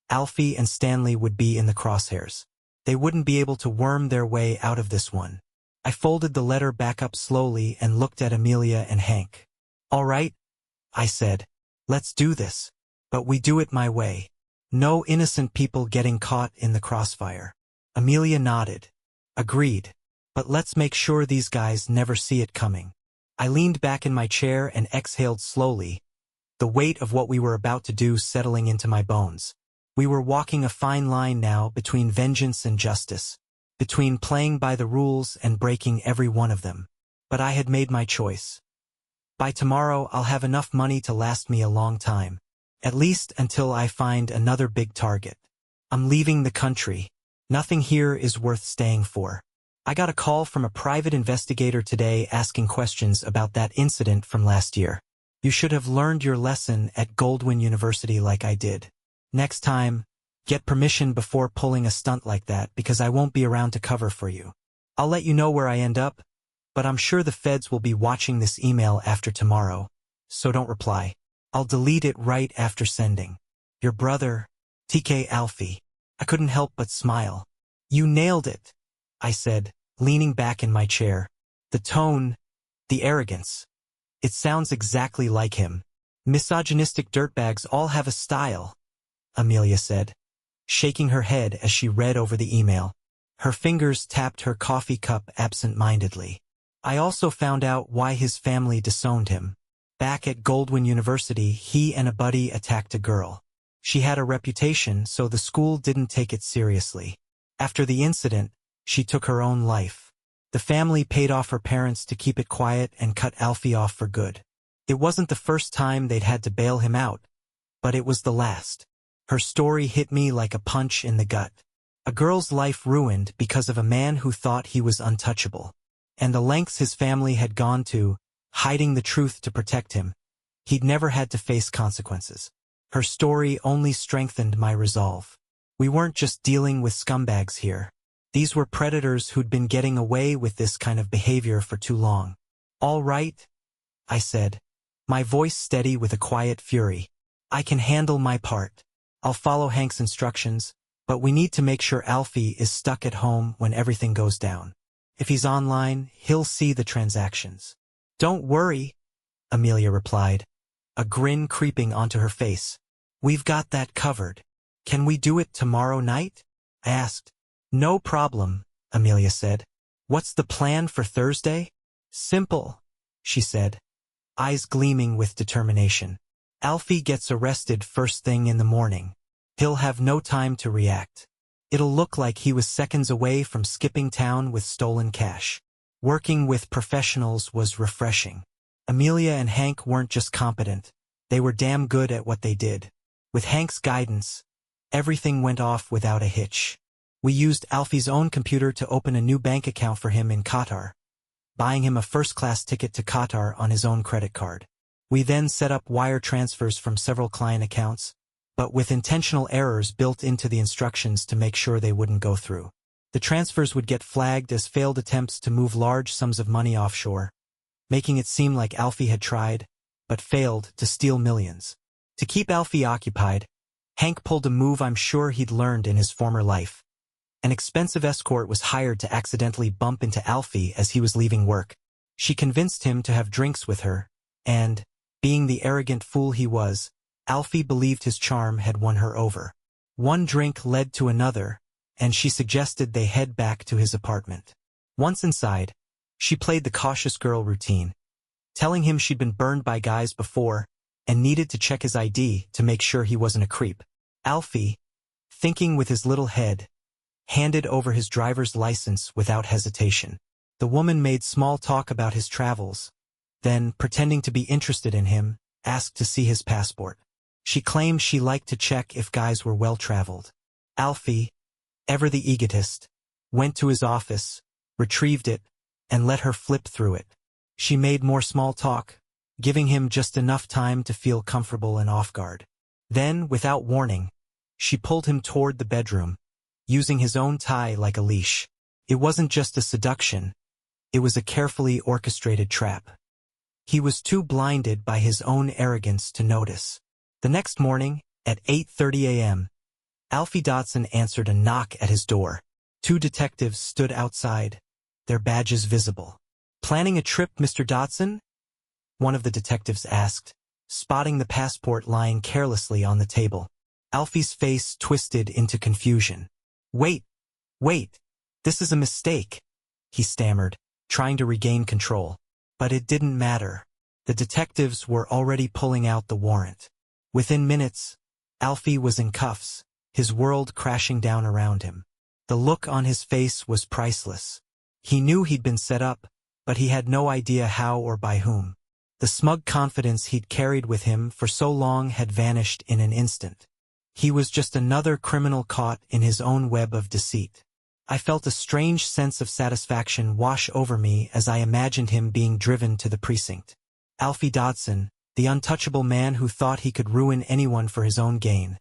Alfie and Stanley would be in the crosshairs. They wouldn't be able to worm their way out of this one. I folded the letter back up slowly and looked at Amelia and Hank. "All right," I said. "Let's do this. But we do it my way. No innocent people getting caught in the crossfire." Amelia nodded. "Agreed. But let's make sure these guys never see it coming." I leaned back in my chair and exhaled slowly, the weight of what we were about to do settling into my bones. We were walking a fine line now between vengeance and justice, between playing by the rules and breaking every one of them. But I had made my choice. By tomorrow, I'll have enough money to last me a long time, at least until I find another big target. I'm leaving the country. Nothing here is worth staying for. I got a call from a private investigator today asking questions about that incident from last year. "You should have learned your lesson at Goldwyn University like I did. Next time, get permission before pulling a stunt like that because I won't be around to cover for you. I'll let you know where I end up, but I'm sure the feds will be watching this email after tomorrow, so don't reply. I'll delete it right after sending. Your brother, TK Alfie." I couldn't help but smile. "You nailed it," I said, leaning back in my chair. The tone, the arrogance. It sounds exactly like him. "Misogynistic dirtbags all have a style," Amelia said, shaking her head as she read over the email. Her fingers tapped her coffee cup absent-mindedly. "I also found out why his family disowned him. Back at Goldwyn University, he and a buddy attacked a girl. She had a reputation, so the school didn't take it seriously. After the incident, she took her own life. The family paid off her parents to keep it quiet and cut Alfie off for good. It wasn't the first time they'd had to bail him out, but it was the last." Her story hit me like a punch in the gut. A girl's life ruined because of a man who thought he was untouchable. And the lengths his family had gone to, hiding the truth to protect him. He'd never had to face consequences. Her story only strengthened my resolve. We weren't just dealing with scumbags here. These were predators who'd been getting away with this kind of behavior for too long. "All right," I said, my voice steady with a quiet fury. "I can handle my part. I'll follow Hank's instructions, but we need to make sure Alfie is stuck at home when everything goes down. If he's online, he'll see the transactions." "Don't worry," Amelia replied, a grin creeping onto her face. "We've got that covered. Can we do it tomorrow night?" I asked. "No problem," Amelia said. "What's the plan for Thursday?" "Simple," she said, eyes gleaming with determination. "Alfie gets arrested first thing in the morning. He'll have no time to react. It'll look like he was seconds away from skipping town with stolen cash. Working with professionals was refreshing. Amelia and Hank weren't just competent, they were damn good at what they did. With Hank's guidance, everything went off without a hitch. We used Alfie's own computer to open a new bank account for him in Qatar, buying him a first-class ticket to Qatar on his own credit card. We then set up wire transfers from several client accounts, but with intentional errors built into the instructions to make sure they wouldn't go through. The transfers would get flagged as failed attempts to move large sums of money offshore, making it seem like Alfie had tried, but failed, to steal millions. To keep Alfie occupied, Hank pulled a move I'm sure he'd learned in his former life. An expensive escort was hired to accidentally bump into Alfie as he was leaving work. She convinced him to have drinks with her, and, being the arrogant fool he was, Alfie believed his charm had won her over. One drink led to another, and she suggested they head back to his apartment. Once inside, she played the cautious girl routine, telling him she'd been burned by guys before and needed to check his ID to make sure he wasn't a creep. Alfie, thinking with his little head, handed over his driver's license without hesitation. The woman made small talk about his travels, then, pretending to be interested in him, asked to see his passport. She claimed she liked to check if guys were well-traveled. Alfie, ever the egotist, went to his office, retrieved it, and let her flip through it. She made more small talk, giving him just enough time to feel comfortable and off guard. Then, without warning, she pulled him toward the bedroom, using his own tie like a leash. It wasn't just a seduction, it was a carefully orchestrated trap. He was too blinded by his own arrogance to notice. The next morning, at 8:30 a.m., Alfie Dodson answered a knock at his door. Two detectives stood outside, their badges visible. "Planning a trip, Mr. Dodson?" one of the detectives asked, spotting the passport lying carelessly on the table. Alfie's face twisted into confusion. Wait, this is a mistake," he stammered, trying to regain control. But it didn't matter. The detectives were already pulling out the warrant. Within minutes, Alfie was in cuffs, his world crashing down around him. The look on his face was priceless. He knew he'd been set up, but he had no idea how or by whom. The smug confidence he'd carried with him for so long had vanished in an instant. He was just another criminal caught in his own web of deceit. I felt a strange sense of satisfaction wash over me as I imagined him being driven to the precinct. Alfie Dodson, the untouchable man who thought he could ruin anyone for his own gain,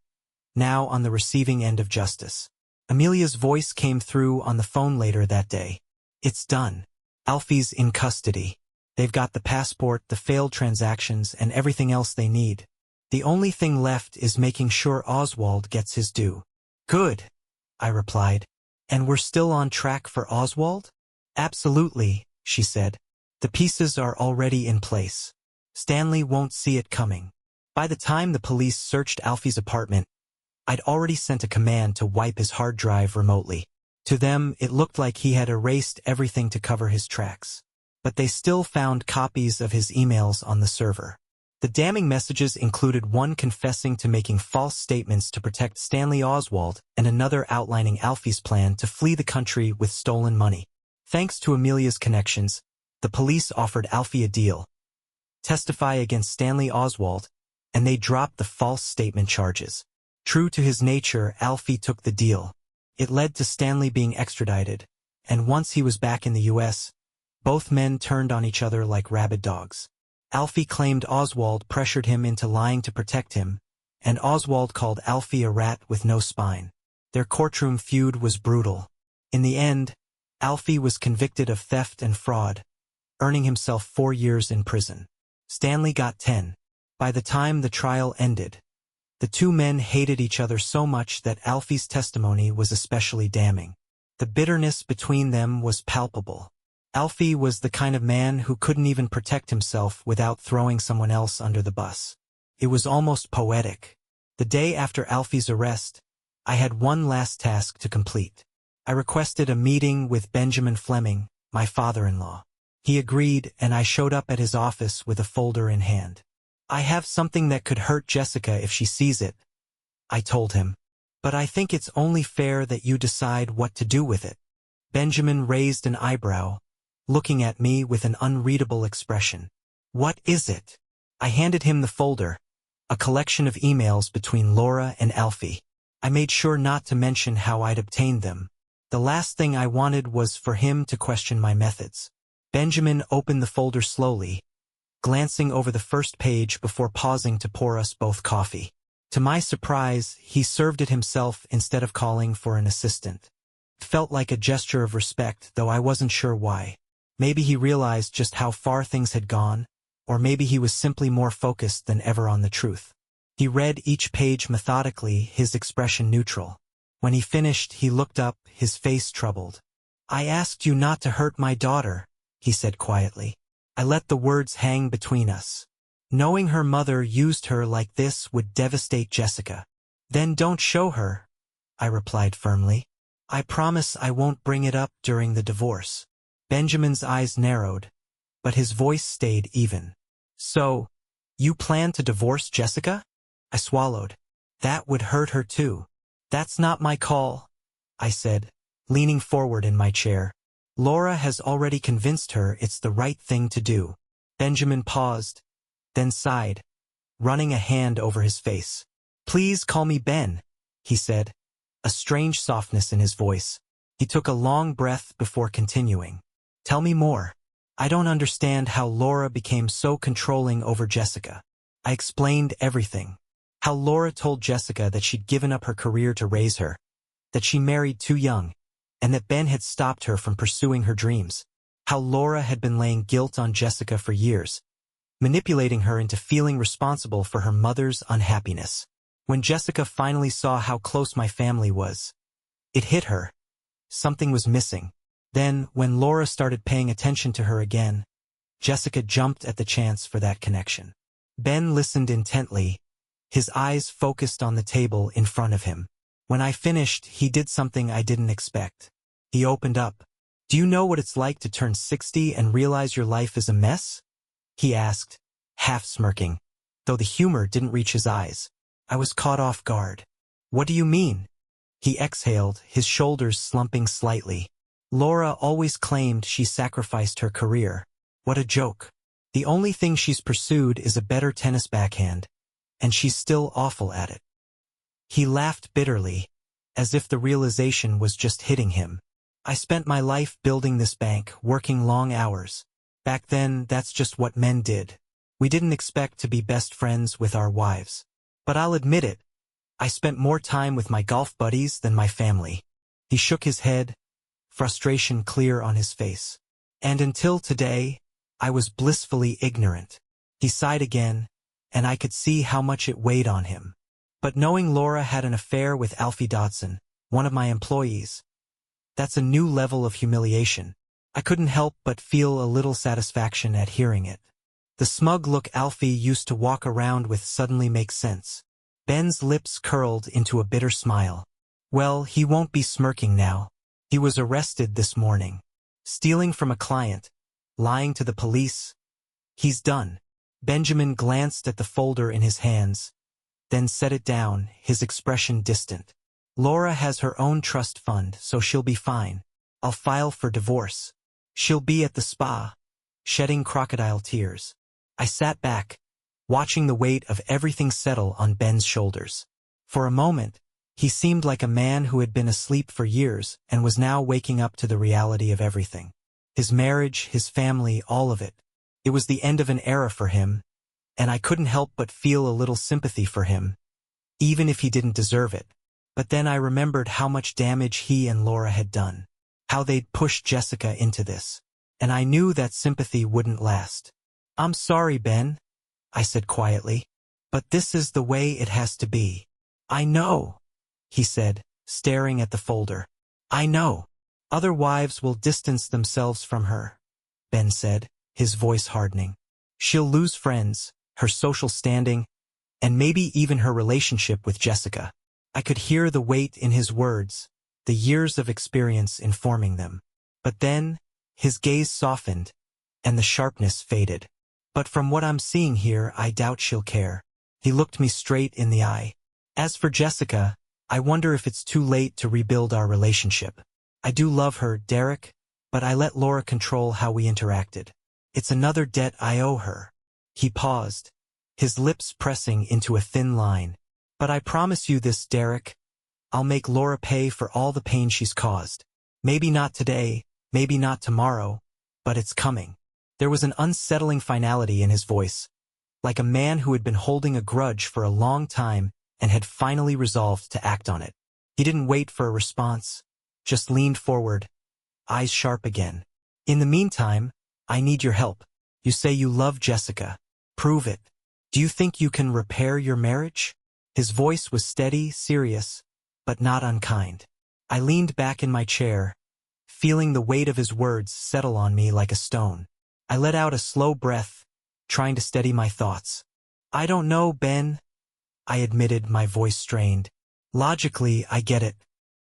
now on the receiving end of justice. Amelia's voice came through on the phone later that day. "It's done. Alfie's in custody. They've got the passport, the failed transactions, and everything else they need. The only thing left is making sure Oswald gets his due." "Good," I replied. "And we're still on track for Oswald?" "Absolutely," she said. "The pieces are already in place. Stanley won't see it coming." By the time the police searched Alfie's apartment, I'd already sent a command to wipe his hard drive remotely. To them, it looked like he had erased everything to cover his tracks. But they still found copies of his emails on the server. The damning messages included one confessing to making false statements to protect Stanley Oswald and another outlining Alfie's plan to flee the country with stolen money. Thanks to Amelia's connections, the police offered Alfie a deal: testify against Stanley Oswald, and they dropped the false statement charges. True to his nature, Alfie took the deal. It led to Stanley being extradited, and once he was back in the U.S., both men turned on each other like rabid dogs. Alfie claimed Oswald pressured him into lying to protect him, and Oswald called Alfie a rat with no spine. Their courtroom feud was brutal. In the end, Alfie was convicted of theft and fraud, earning himself 4 years in prison. Stanley got 10. By the time the trial ended, the two men hated each other so much that Alfie's testimony was especially damning. The bitterness between them was palpable. Alfie was the kind of man who couldn't even protect himself without throwing someone else under the bus. It was almost poetic. The day after Alfie's arrest, I had one last task to complete. I requested a meeting with Benjamin Fleming, my father-in-law. He agreed, and I showed up at his office with a folder in hand. "I have something that could hurt Jessica if she sees it," I told him. "But I think it's only fair that you decide what to do with it." Benjamin raised an eyebrow, looking at me with an unreadable expression. "What is it?" I handed him the folder, a collection of emails between Laura and Alfie. I made sure not to mention how I'd obtained them. The last thing I wanted was for him to question my methods. Benjamin opened the folder slowly, glancing over the first page before pausing to pour us both coffee. To my surprise, he served it himself instead of calling for an assistant. It felt like a gesture of respect, though I wasn't sure why. Maybe he realized just how far things had gone, or maybe he was simply more focused than ever on the truth. He read each page methodically, his expression neutral. When he finished, he looked up, his face troubled. "I asked you not to hurt my daughter," he said quietly. I let the words hang between us. Knowing her mother used her like this would devastate Jessica. "Then don't show her," I replied firmly. "I promise I won't bring it up during the divorce." Benjamin's eyes narrowed, but his voice stayed even. "So, you plan to divorce Jessica?" I swallowed. "That would hurt her too." "That's not my call," I said, leaning forward in my chair. "Laura has already convinced her it's the right thing to do." Benjamin paused, then sighed, running a hand over his face. "Please call me Ben," he said, a strange softness in his voice. He took a long breath before continuing. "Tell me more. I don't understand how Laura became so controlling over Jessica." I explained everything. How Laura told Jessica that she'd given up her career to raise her, that she married too young, and that Ben had stopped her from pursuing her dreams. How Laura had been laying guilt on Jessica for years, manipulating her into feeling responsible for her mother's unhappiness. When Jessica finally saw how close my family was, it hit her. Something was missing. Then, when Laura started paying attention to her again, Jessica jumped at the chance for that connection. Ben listened intently, his eyes focused on the table in front of him. When I finished, he did something I didn't expect. He opened up. "Do you know what it's like to turn 60 and realize your life is a mess?" he asked, half smirking, though the humor didn't reach his eyes. I was caught off guard. "What do you mean?" He exhaled, his shoulders slumping slightly. "Laura always claimed she sacrificed her career. What a joke. The only thing she's pursued is a better tennis backhand, and she's still awful at it." He laughed bitterly, as if the realization was just hitting him. "I spent my life building this bank, working long hours. Back then, that's just what men did. We didn't expect to be best friends with our wives. But I'll admit it, I spent more time with my golf buddies than my family." He shook his head, frustration clear on his face. "And until today, I was blissfully ignorant." He sighed again, and I could see how much it weighed on him. "But knowing Laura had an affair with Alfie Dodson, one of my employees, that's a new level of humiliation." I couldn't help but feel a little satisfaction at hearing it. The smug look Alfie used to walk around with suddenly makes sense. Ben's lips curled into a bitter smile. "Well, he won't be smirking now. He was arrested this morning. Stealing from a client, lying to the police. He's done." Benjamin glanced at the folder in his hands, then set it down, his expression distant. "Laura has her own trust fund, so she'll be fine. I'll file for divorce. She'll be at the spa, shedding crocodile tears." I sat back, watching the weight of everything settle on Ben's shoulders. For a moment, he seemed like a man who had been asleep for years and was now waking up to the reality of everything. His marriage, his family, all of it. It was the end of an era for him, and I couldn't help but feel a little sympathy for him, even if he didn't deserve it. But then I remembered how much damage he and Laura had done, how they'd pushed Jessica into this, and I knew that sympathy wouldn't last. "I'm sorry, Ben," I said quietly, "but this is the way it has to be." "I know," he said, staring at the folder. "I know. Other wives will distance themselves from her," Ben said, his voice hardening. "She'll lose friends, her social standing, and maybe even her relationship with Jessica." I could hear the weight in his words, the years of experience informing them. But then, his gaze softened, and the sharpness faded. "But from what I'm seeing here, I doubt she'll care." He looked me straight in the eye. "As for Jessica, I wonder if it's too late to rebuild our relationship. I do love her, Derek, but I let Laura control how we interacted. It's another debt I owe her." He paused, his lips pressing into a thin line. "But I promise you this, Derek. I'll make Laura pay for all the pain she's caused. Maybe not today, maybe not tomorrow, but it's coming." There was an unsettling finality in his voice, like a man who had been holding a grudge for a long time and had finally resolved to act on it. He didn't wait for a response, just leaned forward, eyes sharp again. "In the meantime, I need your help. You say you love Jessica. Prove it. Do you think you can repair your marriage?" His voice was steady, serious, but not unkind. I leaned back in my chair, feeling the weight of his words settle on me like a stone. I let out a slow breath, trying to steady my thoughts. "I don't know, Ben," I admitted, my voice strained. "Logically, I get it.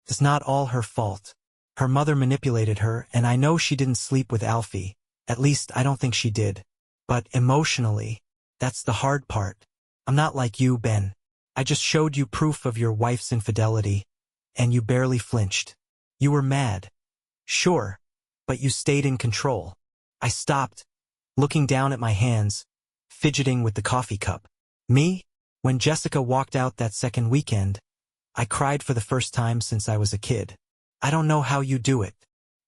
It's not all her fault. Her mother manipulated her, and I know she didn't sleep with Alfie. At least, I don't think she did. But emotionally, that's the hard part. I'm not like you, Ben. I just showed you proof of your wife's infidelity, and you barely flinched. You were mad. Sure, but you stayed in control." I stopped, looking down at my hands, fidgeting with the coffee cup. "Me? When Jessica walked out that second weekend, I cried for the first time since I was a kid. I don't know how you do it."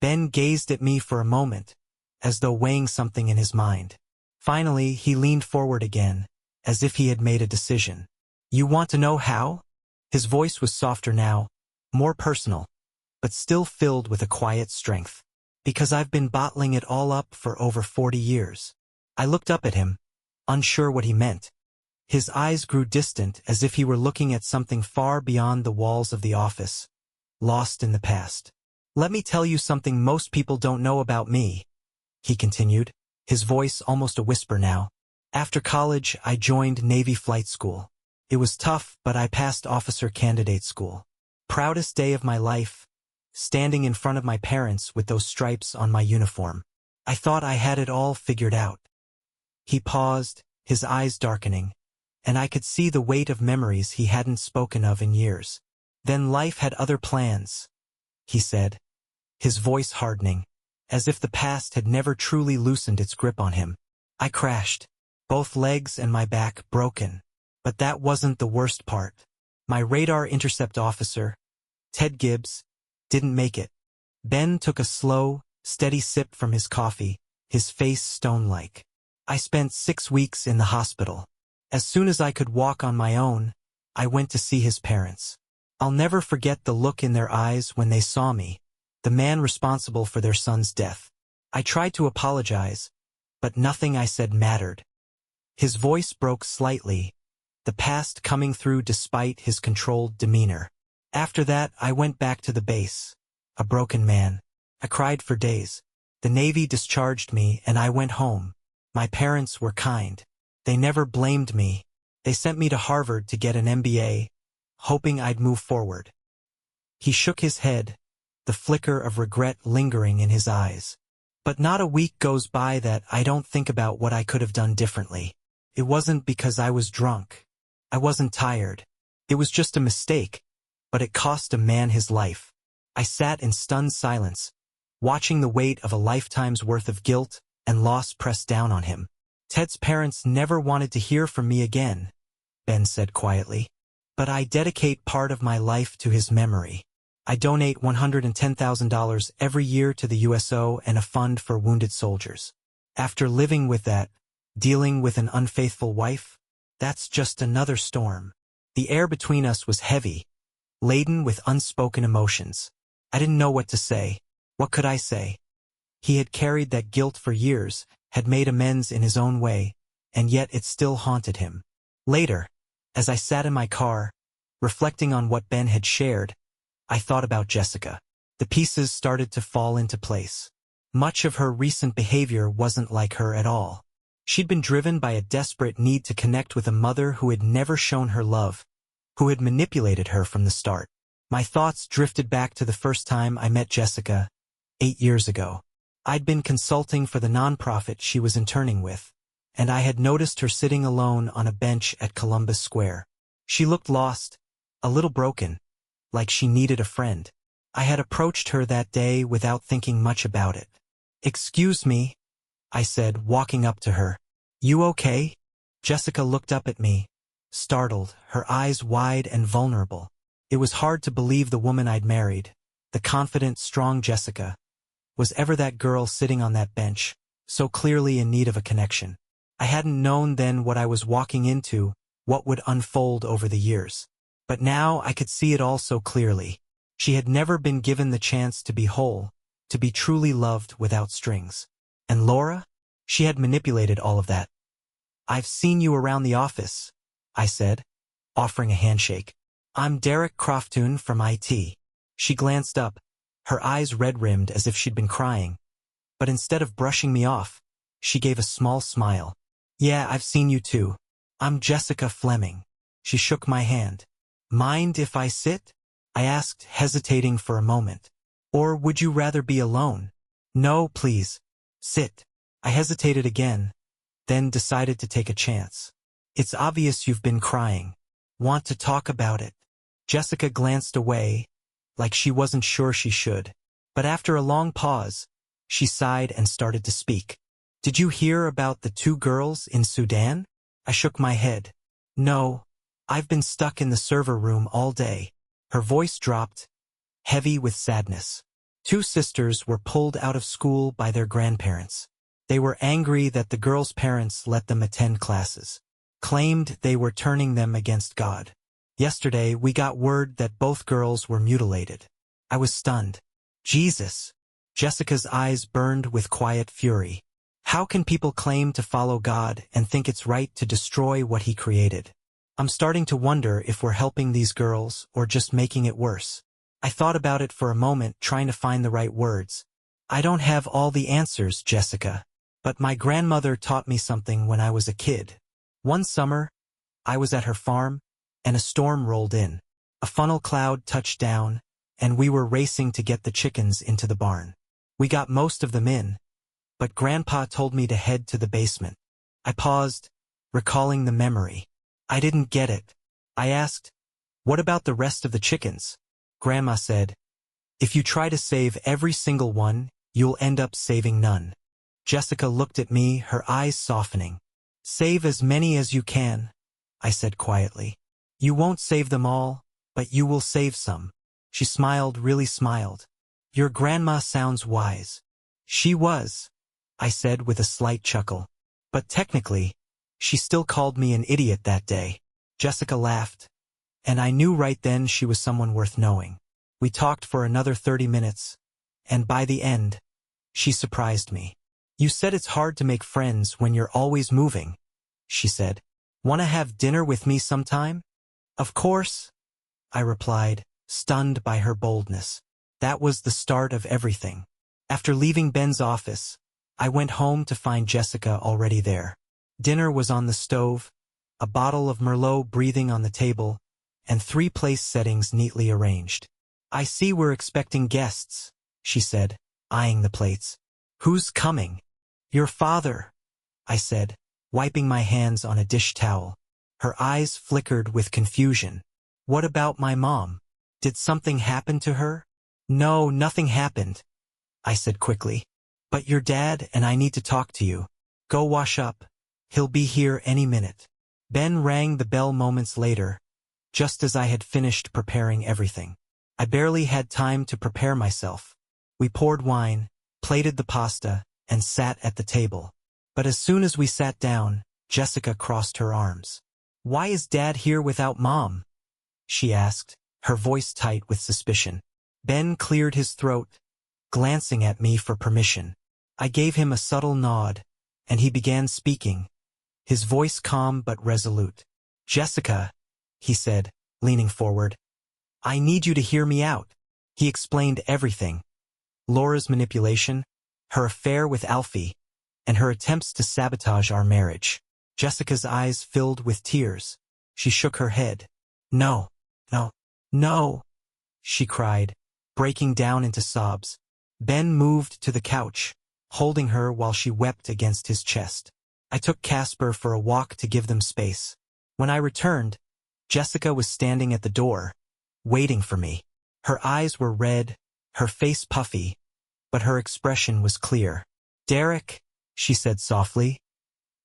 Ben gazed at me for a moment, as though weighing something in his mind. Finally, he leaned forward again, as if he had made a decision. "You want to know how?" His voice was softer now, more personal, but still filled with a quiet strength. "Because I've been bottling it all up for over 40 years. I looked up at him, unsure what he meant. His eyes grew distant as if he were looking at something far beyond the walls of the office, lost in the past. "Let me tell you something most people don't know about me," he continued, his voice almost a whisper now. "After college, I joined Navy flight school. It was tough, but I passed officer candidate school. Proudest day of my life, standing in front of my parents with those stripes on my uniform. I thought I had it all figured out." He paused, his eyes darkening, and I could see the weight of memories he hadn't spoken of in years. "Then life had other plans," he said, his voice hardening, as if the past had never truly loosened its grip on him. "I crashed, both legs and my back broken. But that wasn't the worst part. My radar intercept officer, Ted Gibbs, didn't make it." Ben took a slow, steady sip from his coffee, his face stone-like. "I spent 6 weeks in the hospital. As soon as I could walk on my own, I went to see his parents. I'll never forget the look in their eyes when they saw me, the man responsible for their son's death. I tried to apologize, but nothing I said mattered." His voice broke slightly, the past coming through despite his controlled demeanor. "After that, I went back to the base, a broken man. I cried for days. The Navy discharged me and I went home. My parents were kind. They never blamed me. They sent me to Harvard to get an MBA, hoping I'd move forward." He shook his head, the flicker of regret lingering in his eyes. "But not a week goes by that I don't think about what I could have done differently. It wasn't because I was drunk. I wasn't tired. It was just a mistake, but it cost a man his life." I sat in stunned silence, watching the weight of a lifetime's worth of guilt and loss press down on him. "Ted's parents never wanted to hear from me again," Ben said quietly. "But I dedicate part of my life to his memory. I donate $110,000 every year to the USO and a fund for wounded soldiers. After living with that, dealing with an unfaithful wife, that's just another storm." The air between us was heavy, laden with unspoken emotions. I didn't know what to say. What could I say? He had carried that guilt for years, had made amends in his own way, and yet it still haunted him. Later, as I sat in my car, reflecting on what Ben had shared, I thought about Jessica. The pieces started to fall into place. Much of her recent behavior wasn't like her at all. She'd been driven by a desperate need to connect with a mother who had never shown her love, who had manipulated her from the start. My thoughts drifted back to the first time I met Jessica, 8 years ago. I'd been consulting for the nonprofit she was interning with, and I had noticed her sitting alone on a bench at Columbus Square. She looked lost, a little broken, like she needed a friend. I had approached her that day without thinking much about it. "Excuse me," I said, walking up to her. "You okay?" Jessica looked up at me, startled, her eyes wide and vulnerable. It was hard to believe the woman I'd married, the confident, strong Jessica, was ever that girl sitting on that bench, so clearly in need of a connection. I hadn't known then what I was walking into, what would unfold over the years. But now I could see it all so clearly. She had never been given the chance to be whole, to be truly loved without strings. And Laura? She had manipulated all of that. "I've seen you around the office," I said, offering a handshake. "I'm Derek Croftoon from IT. She glanced up, her eyes red-rimmed as if she'd been crying. But instead of brushing me off, she gave a small smile. "Yeah, I've seen you too. I'm Jessica Fleming." She shook my hand. "Mind if I sit?" I asked, hesitating for a moment. "Or would you rather be alone?" "No, please. Sit." I hesitated again, then decided to take a chance. "It's obvious you've been crying. Want to talk about it?" Jessica glanced away, like she wasn't sure she should. But after a long pause, she sighed and started to speak. "Did you hear about the 2 girls in Sudan?" I shook my head. "No, I've been stuck in the server room all day." Her voice dropped, heavy with sadness. 2 sisters were pulled out of school by their grandparents. They were angry that the girls' parents let them attend classes, claimed they were turning them against God. Yesterday, we got word that both girls were mutilated. I was stunned. Jesus! Jessica's eyes burned with quiet fury. How can people claim to follow God and think it's right to destroy what He created? I'm starting to wonder if we're helping these girls or just making it worse. I thought about it for a moment, trying to find the right words. I don't have all the answers, Jessica. But my grandmother taught me something when I was a kid. One summer, I was at her farm, and a storm rolled in. A funnel cloud touched down, and we were racing to get the chickens into the barn. We got most of them in, but Grandpa told me to head to the basement. I paused, recalling the memory. I didn't get it. I asked, "What about the rest of the chickens?" Grandma said, "If you try to save every single one, you'll end up saving none." Jessica looked at me, her eyes softening. "Save as many as you can," I said quietly. "You won't save them all, but you will save some." She smiled, really smiled. "Your grandma sounds wise." "She was," I said with a slight chuckle. "But technically, she still called me an idiot that day." Jessica laughed, and I knew right then she was someone worth knowing. We talked for another 30 minutes, and by the end, she surprised me. "You said it's hard to make friends when you're always moving," she said. "Want to have dinner with me sometime?" "Of course," I replied, stunned by her boldness. That was the start of everything. After leaving Ben's office, I went home to find Jessica already there. Dinner was on the stove, a bottle of Merlot breathing on the table, and 3 place settings neatly arranged. "I see we're expecting guests," she said, eyeing the plates. "Who's coming?" "Your father," I said, wiping my hands on a dish towel. Her eyes flickered with confusion. "What about my mom? Did something happen to her?" "No, nothing happened," I said quickly. "But your dad and I need to talk to you. Go wash up. He'll be here any minute." Ben rang the bell moments later, just as I had finished preparing everything. I barely had time to prepare myself. We poured wine, plated the pasta, and sat at the table. But as soon as we sat down, Jessica crossed her arms. "Why is Dad here without Mom?" she asked, her voice tight with suspicion. Ben cleared his throat, glancing at me for permission. I gave him a subtle nod, and he began speaking, his voice calm but resolute. "Jessica," he said, leaning forward, "I need you to hear me out." He explained everything. Laura's manipulation, her affair with Alfie, and her attempts to sabotage our marriage. Jessica's eyes filled with tears. She shook her head. "No, no, no," she cried, breaking down into sobs. Ben moved to the couch, holding her while she wept against his chest. I took Casper for a walk to give them space. When I returned, Jessica was standing at the door, waiting for me. Her eyes were red, her face puffy, but her expression was clear. "Derek," she said softly,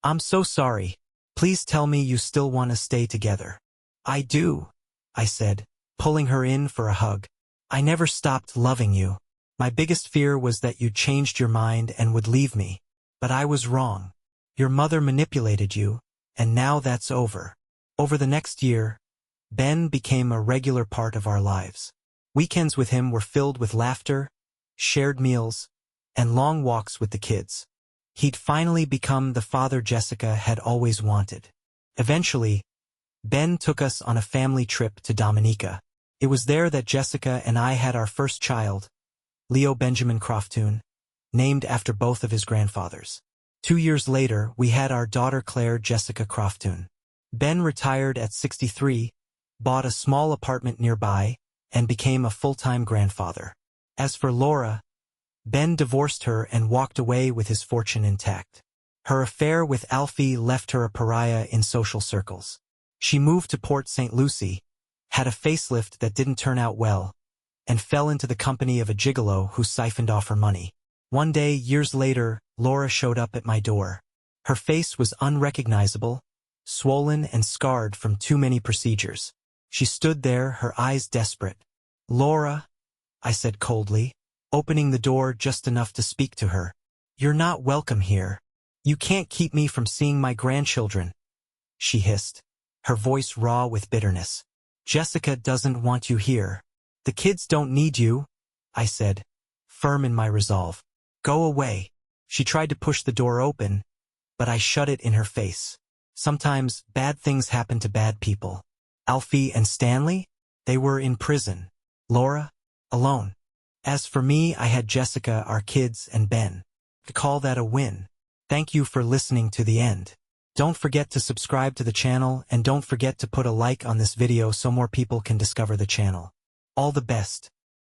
"I'm so sorry. Please tell me you still want to stay together." "I do," I said, pulling her in for a hug. "I never stopped loving you. My biggest fear was that you changed your mind and would leave me. But I was wrong. Your mother manipulated you, and now that's over." Over the next year, Ben became a regular part of our lives. Weekends with him were filled with laughter, shared meals, and long walks with the kids. He'd finally become the father Jessica had always wanted. Eventually, Ben took us on a family trip to Dominica. It was there that Jessica and I had our first child, Leo Benjamin Croftoon, named after both of his grandfathers. 2 years later, we had our daughter Claire Jessica Croftoon. Ben retired at 63, bought a small apartment nearby, and became a full-time grandfather. As for Laura, Ben divorced her and walked away with his fortune intact. Her affair with Alfie left her a pariah in social circles. She moved to Port St. Lucie, had a facelift that didn't turn out well, and fell into the company of a gigolo who siphoned off her money. One day, years later, Laura showed up at my door. Her face was unrecognizable, swollen and scarred from too many procedures. She stood there, her eyes desperate. "Laura," I said coldly, opening the door just enough to speak to her. "You're not welcome here. You can't keep me from seeing my grandchildren," she hissed, her voice raw with bitterness. "Jessica doesn't want you here." "The kids don't need you," I said, firm in my resolve. "Go away." She tried to push the door open, but I shut it in her face. Sometimes, bad things happen to bad people. Alfie and Stanley? They were in prison. Laura? Alone. As for me, I had Jessica, our kids, and Ben. To call that a win. Thank you for listening to the end. Don't forget to subscribe to the channel, and don't forget to put a like on this video so more people can discover the channel. All the best.